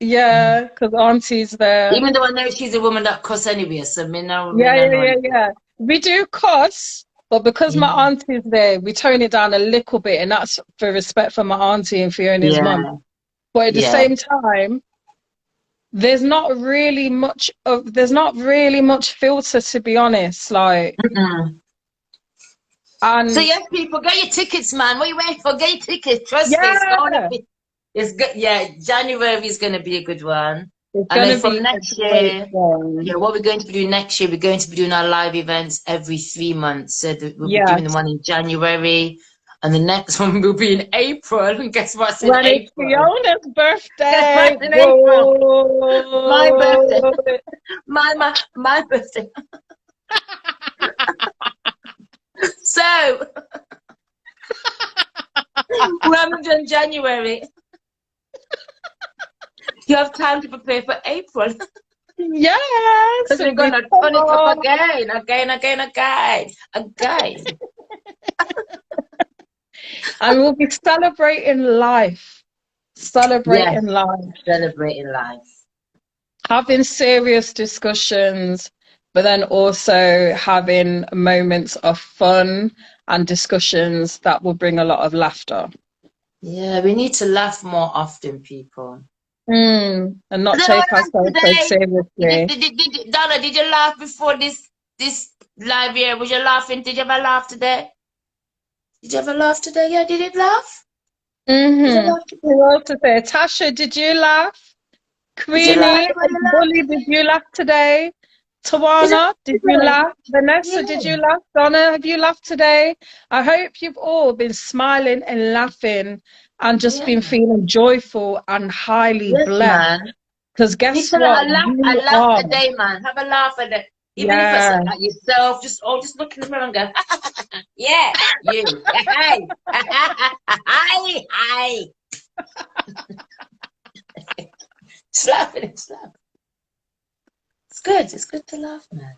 Yeah, because Auntie's there. Even though I know she's a woman that cuss anyway, so me Yeah, no yeah, know yeah, anything. yeah. We do cuss, but because my Yeah. auntie's there, we tone it down a little bit, and that's for respect for my auntie and Fiona's mum. Yeah. But at the Yeah. same time, there's not really much filter, to be honest. Like, Mm-mm. So and yes, people, get your tickets, man. What are you waiting for? Get your tickets. Trust me, it's gonna yeah, be. It's good. Yeah, January is gonna be a good one. it's And then gonna from be a next great year, one. yeah, what we're going to be doing next year, we're going to be doing our live events every 3 months. So we'll be doing the Yes, one in January, and the next one will be in April. And guess what's in when it's April? Fiona's Guess birthday. what's in April? My birthday. Whoa! My birthday. So we haven't done January. You have time to prepare for April. Yes, Because we're it'll be gonna turn it up fun. again. And we'll be celebrating life. Yes, Celebrating life. celebrating life. having serious discussions, but then also having moments of fun and discussions that will bring a lot of laughter. Yeah, we need to laugh more often, people. And not I don't take want to laugh ourselves so today. seriously. Donna, did you laugh before this live here? Was you laughing? Did you ever laugh today? Did you ever laugh today? Yeah, did you laugh? Did you laugh today? Who else is there? Tasha, did you laugh? Did you laugh? Queenie Were you and Bully, laughing? did you laugh today? Did you Tawana, did you laugh today? laugh? Vanessa, did Yeah. you laugh? Donna, have you laughed today? I hope you've all been smiling and laughing and just Yeah. been feeling joyful and highly Yes, blessed. man. Because You need guess to what? a You laugh are. a day, man. Have a laugh a day. Even if it's Yeah. at yourself, just look in the mirror and go, yeah, you. Hi. Hi. Hi. Just laughing. It's laugh. It's good. It's good to laugh, man.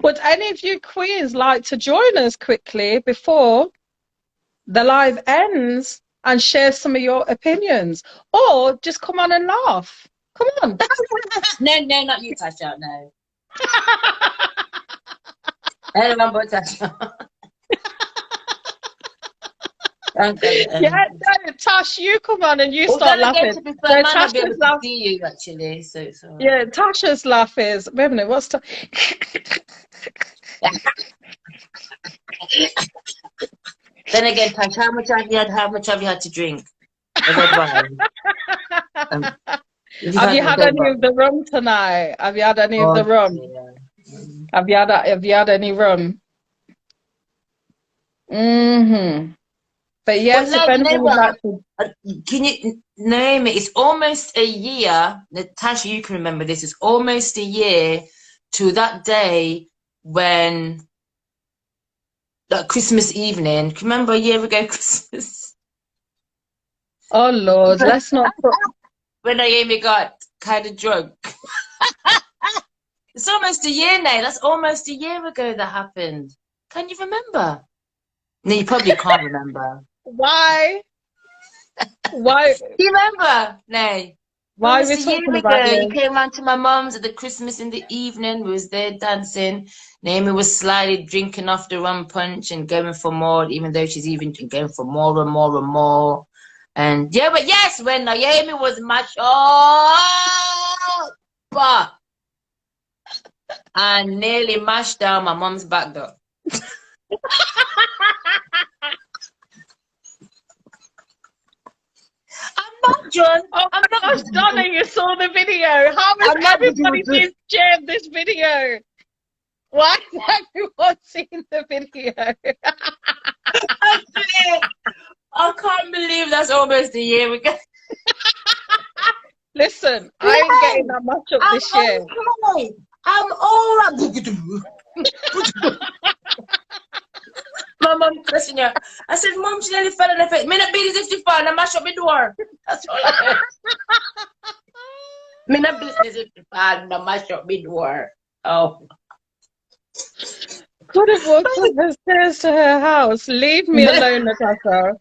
Would any of you queens like to join us quickly before the live ends and share some of your opinions? Or just come on and laugh. Come on. No, not you, Tasha. No. Anyone but Tasha. Yeah, no, Tash, you come on and you Well, start then again, laughing. to be No, fair, might not be able Tasha's to laugh. see you actually, so it's all Yeah, right. Tasha's laugh is. Wait a minute, what's Then again, Tash, how much have you had? How much have you had to drink? A red wine. Um, if you've Have you had a had red any of wine. the rum tonight? Have you had any of the Oh rum? dear. Mm. Have you had any rum? But Well, yes, if no, you know anyone would what? like to. Can you, Naomi? It's almost a year. Natasha, you can remember this. It's almost a year to that day when that Christmas evening. Can you remember a year ago Christmas? Oh Lord, let's not put. When Naomi got kind of drunk. It's almost a year now. That's almost a year ago that happened. Can you remember? No, you probably can't remember. Why? Why? Do you remember? No. Why are Almost we a year talking about ago, you this? came round to my mum's at the Christmas in the evening. We was there dancing. Naomi was slyly drinking off the rum punch and going for more, even though she's even going for more and more and more. And yeah, but yes, when Naomi was mashed up and nearly mashed down my mum's back door. I'm not John. Oh I'm my not. gosh, Donna, you saw the video. How has I'm not. everybody been sharing this video? Why has everyone seen the video? I can't believe that's almost a year ago. Listen, I ain't getting Yay! that much up I'm this year. okay. I'm all right. My mom cussing her. I said, Mom, she nearly fell in the face. Me not beat as if she fall and mash up my door. That's all I heard. Me not business if she fall and mash up my door. Oh. Could have walked up the stairs to her house. Leave me alone, Natasha.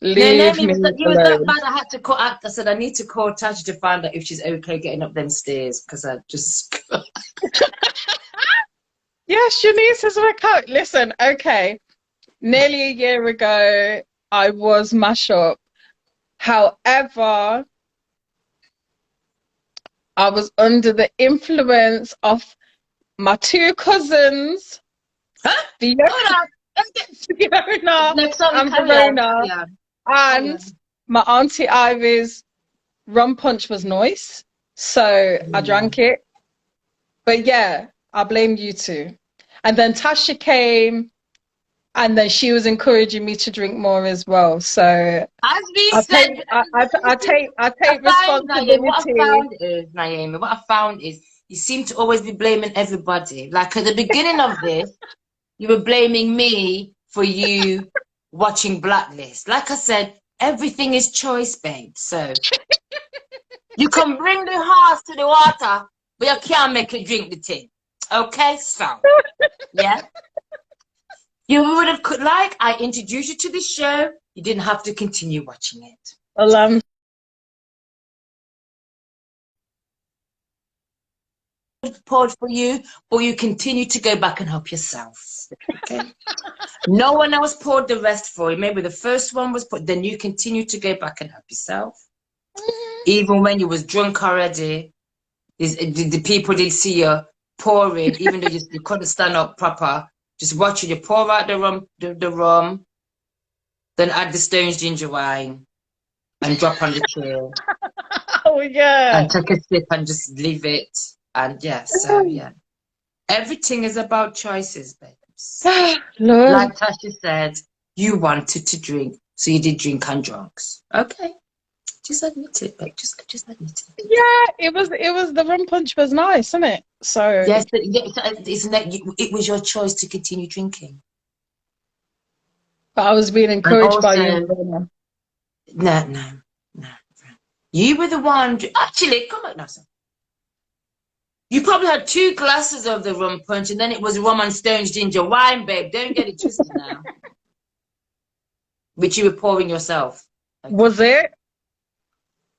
No, Leave he me was that alone. bad. I had to call. I said I need to call Tasha to find out if she's okay getting up them stairs because I just. Yes, Shanice is okay. Listen, okay. Nearly a year ago, I was mash up. However, I was under the influence of my two cousins, Huh? Fiona, Hold on. Fiona No, sorry, and carry on, Verona, carry on, carry and on. my auntie Ivy's rum punch was nice, so I drank it. But yeah, I blame you two. And then Tasha came, and then she was encouraging me to drink more as well. So As we I said, take, I take Naomi, what I responsibility. found is, Naomi, what I found is you seem to always be blaming everybody. Like at the beginning of this, you were blaming me for you watching Blacklist. Like I said, everything is choice, babe. So you can bring the horse to the water, but you can't make it drink the thing. Okay, so yeah. You would have could like I introduced you to the show. You didn't have to continue watching it. Well, poured for you, but you continue to go back and help yourself. Okay. No one else poured the rest for you. Maybe the first one was put, then you continue to go back and help yourself. Even when you was drunk already, the people did see you pouring, even though you couldn't stand up proper, just watching you pour out the rum, then add the Stones ginger wine and drop on the chair. Oh yeah. And take a sip and just leave it. And yeah, so yeah. Everything is about choices, babes. Lord. Like Tasha said, you wanted to drink, so you did drink and drunks. Okay. Just admit it, babe. Just admit it. Yeah, it was the rum punch was nice, isn't it? So Yes, it was your choice to continue drinking. but I was being encouraged also, by you. No. You were the one. Actually, come on now, son. You probably had 2 glasses of the rum punch, and then it was rum and Stones ginger wine, babe. Don't get it twisted now. Which you were pouring yourself. Okay. Was it?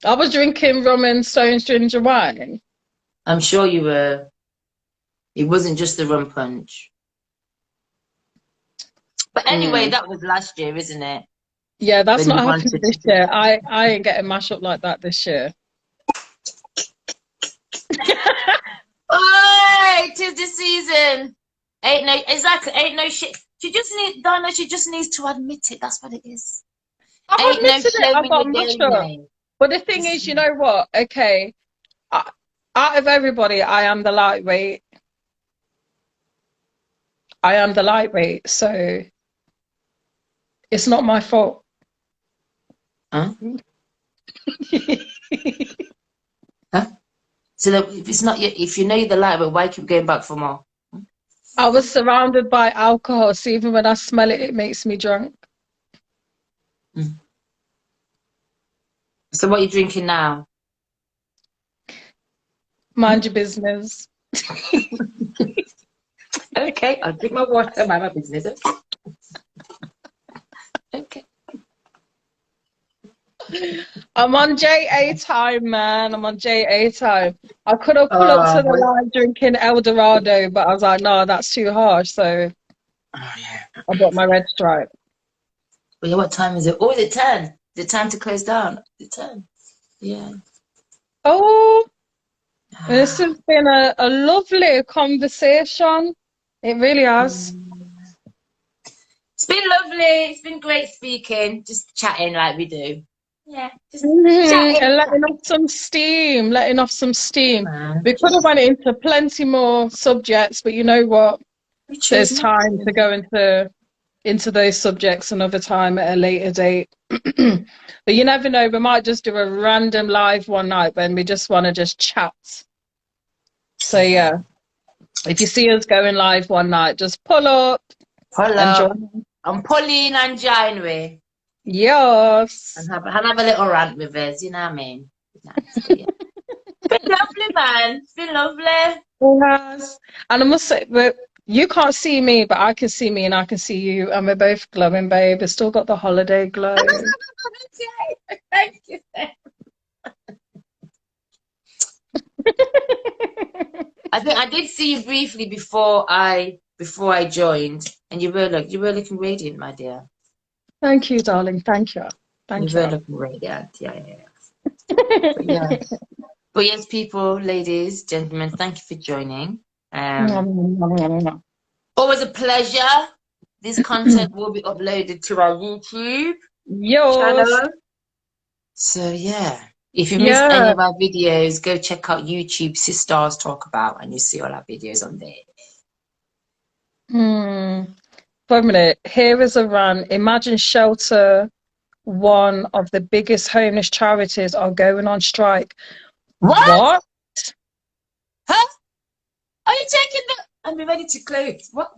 I was drinking rum and Stones ginger wine. I'm sure you were. It wasn't just the rum punch. But anyway, that was last year, isn't it? Yeah, that's not happening this year. I ain't getting mashed up like that this year. Oh, 'tis the season. Ain't no shit. She just needs to admit it. That's what it is. I've admitted it. I've got mashed up. But the thing is, you know what? Okay, out of everybody, I am the lightweight. So it's not my fault. Huh? Huh? So that if it's not if you know you're the lightweight, why keep going back for more? I was surrounded by alcohol, so even when I smell it, it makes me drunk. So what are you drinking now? Mind your business. Okay, I'll drink my water, mind my business. Okay. I'm on JA time, man. I'm on JA time. I could have pulled up to the line drinking El Dorado, but I was like, no, that's too harsh. So I bought my red stripe. Well, yeah, what time is it? Oh, is it 10? Is it time to close down? Is it 10? Yeah. Oh, this has been a lovely conversation. It really has. It's been lovely. It's been great speaking. Just chatting like we do. Yeah, just chatting. And letting off some steam. We could have went into plenty more subjects, but you know what? There's time to go into those subjects another time at a later date. But you never know, we might just do a random live one night when we just want to just chat. So yeah, if you see us going live one night, just pull up. I'm pulling and join me. Yes. And have a little rant with us, you know what I mean? Nice, yeah. It's been lovely, man. It's been lovely. Yes. And I must say, you can't see me, but I can see me and I can see you. And we're both glowing, babe. We've still got the holiday glow. Thank you. I think I did see you briefly before I joined, and you were looking radiant, my dear. Thank you, darling. Thank you. You were looking radiant. Yeah. But yes, people, ladies, gentlemen, thank you for joining. Always a pleasure. This content will be uploaded to our YouTube channel. So yeah, if you missed any of our videos, go check out YouTube Sistars Talk About, and you see all our videos on there. Wait a minute. Here is a rant. Imagine Shelter, one of the biggest homeless charities, are going on strike. What? Huh? Are you taking the... I'm ready to close. What?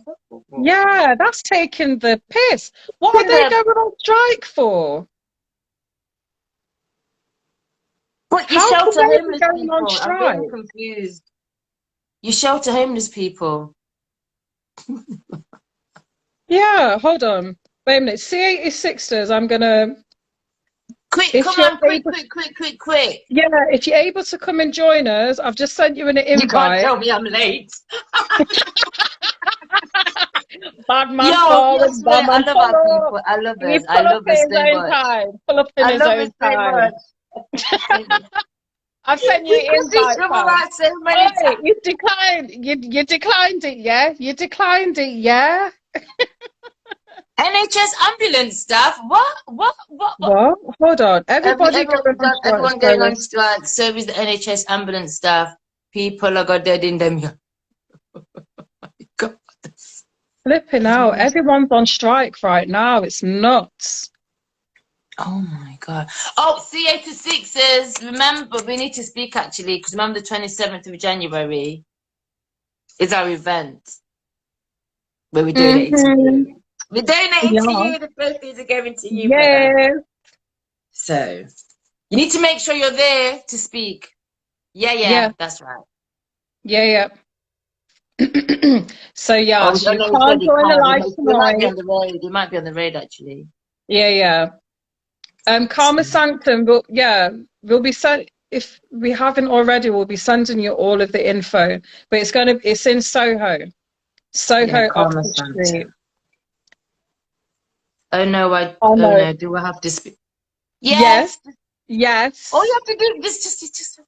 Yeah, that's taking the piss. What are they going on strike for? But you shelter homeless people. I'm very confused. You shelter homeless people. Yeah, hold on. Wait a minute. C86ers, I'm going to Quick, If come you're on, quick, able, quick, quick, quick, quick. yeah, if you're able to come and join us, I've just sent you an You can't invite. tell me I'm late. Bad Yo, man I forward, bad swear, I man love our pull up. people. I love He us. I pull up love in us his so own much. time. Pull up in I his love own us so time. much. I've sent you We an cuss each invite, other fam. out so many Oi, times. you declined. You declined it, yeah? You declined it, yeah? NHS ambulance staff. What? What? Hold on. Everybody going on strike. Everyone going Sorry. on strike. So is the NHS ambulance staff. People are got dead in them. God. Flipping out. Everyone's on strike right now. It's nuts. Oh my God. Oh, C86ers. Remember, we need to speak actually, because remember the 27th of January is our event where we donate to Mm-hmm. you. We're donating to Yeah. you. The proceeds are going to you, brother. Yes. So you need to make sure you're there to speak. Yeah, Yeah. that's right. Yeah. So Oh, yes, oh you no, it's can't already join the called. live They might be tonight. on the road. They might be on the road actually. Yeah. Karma Sanctum, we'll be sent if we haven't already, we'll be sending you all of the info. But it's in Soho. Yeah, Soho, Karma Oxford Santa. Street. Oh no, Oh oh no. no, do I have to speak? Yes. Yes. All you Yes. have to do is just Yeah.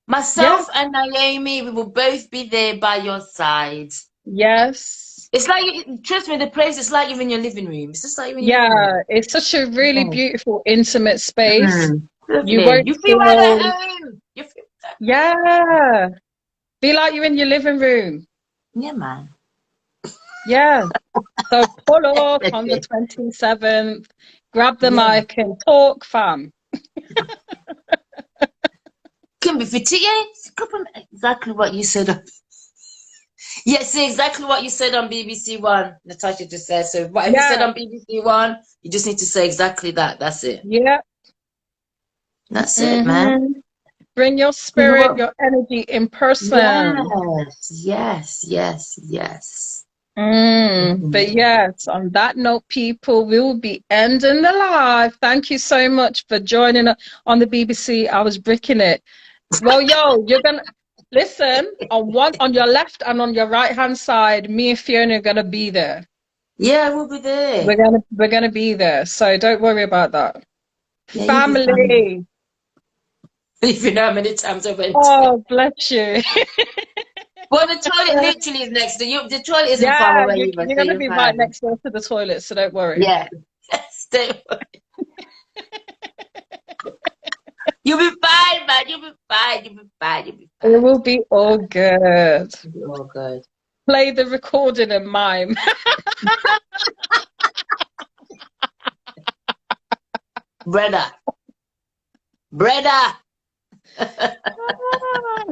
myself and Naomi, we will both be there by your side. Yes. It's like, trust me, the place is like you're in your living room. It's just like you're in your living room. Yeah. It's such a really Yeah. beautiful, intimate space. You Lovely. won't You feel right at feel, home. You feel that. yeah. Be like you're in your living room. Yeah, man. Yeah. So pull up on the 27th, grab the Yeah. mic and talk, fam. Can be fitting. Yeah, exactly what you said. Yeah, see exactly what you said on BBC One. Natasha just said. So whatever you said Yeah. on BBC One, you just need to say exactly that. That's it. Yeah. That's it, man. Bring your You know spirit, what? your energy in person. Yes. But yes, on that note, people, we will be ending the live. Thank you so much for joining us on the BBC. I was bricking it. Well, you're gonna listen on your left and on your right hand side. Me and Fiona are gonna be there. Yeah, we'll be there. We're gonna be there. So don't worry about that. Yeah, you'll be fine. Family. If you know how many times I went. Oh, bless you. Well, the toilet literally is next to you. The toilet isn't far Yeah, away either, you're so gonna you're be right fine. next door to the toilet, so don't worry. Yeah. Stay. You'll be fine, man. You'll be fine. You'll be fine. You'll be It fine. will be all good. You'll be all good. Play the recording and mime. Brother.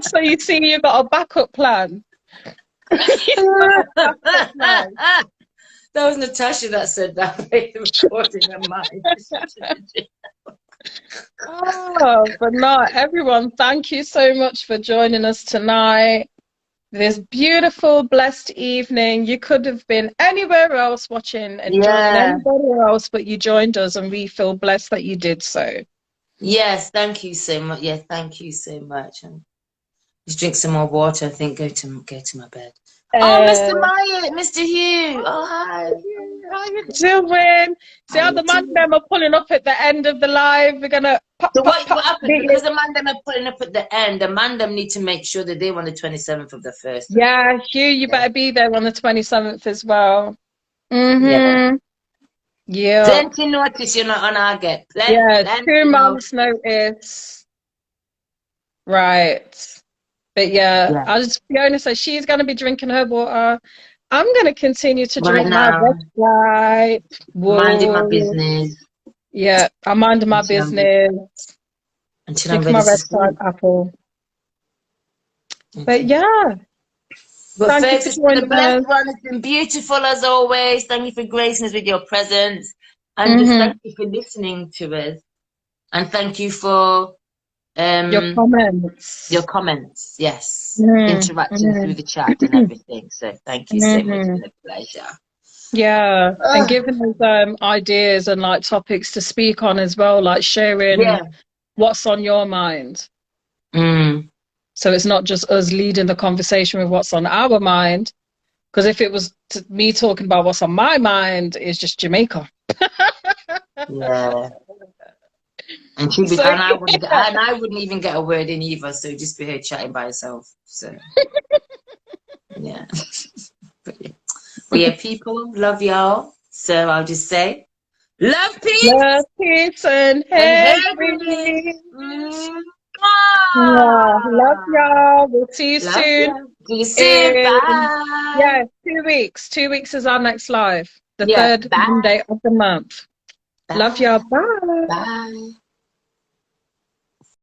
So you see, you got a backup plan. That was Natasha that said that. Play the recording of mine. Oh, but no, everyone, thank you so much for joining us tonight. This beautiful, blessed evening. You could have been anywhere else watching and joining Yeah. anybody else, but you joined us, and we feel blessed that you did so. Yes, thank you so much. Yeah, thank you so much. And just drink some more water. I think go to my bed. Oh, Mr. Myatt, Mr. Hugh. Oh, hi. How you doing? See How how you the man doing? them are pulling up at the end of the live. We're gonna pop, So pop, what pop. happened? Because the mandem are putting up at the end, the mandem need to make sure that they want the 27th of the first. Yeah, Hugh, you Yeah. better be there on the 27th as well. Yeah. Yeah. Plenty notice you're not on our get. Yeah, Plenty 2 notice. months notice. Right. But yeah, Yeah. Fiona says she's gonna be drinking her water. I'm gonna continue to Right drink my now, red Sprite. minding my Whoa. business Yeah, I'm minding my business. until I'm Drinking ready my to red Sprite sleep. apple. But Okay. yeah, But thank you folks, for it's been a joining blessed us. one. It's been beautiful as always. Thank you for gracing us with your presence. And just Mm-hmm. thank you for listening to us. And thank you for Your your comments. comments. Yes. Mm-hmm. Interacting through the Mm-hmm. chat and everything. So thank you so much. It's Mm-hmm. been a pleasure. Yeah, and Ugh. giving us ideas and like topics to speak on as well, like sharing Yeah. what's on your mind. Mm. So it's not just us leading the conversation with what's on our mind. Because if it was me talking about what's on my mind, it's just Jamaica. Yeah. And she'd be, So yeah, and I wouldn't even get a word in either. So just be her chatting by herself. So yeah. But yeah, well, yeah, people love y'all. So I'll just say, love, love, peace, peace, and and hair happiness. grease. Mwah! Yeah, love y'all. We'll see you Love soon. you. See you soon. In Bye. yeah, 2 weeks. 2 weeks is our next live. The Yeah. third Bye. Monday of the month. Love y'all. Bye. Bye. Bye.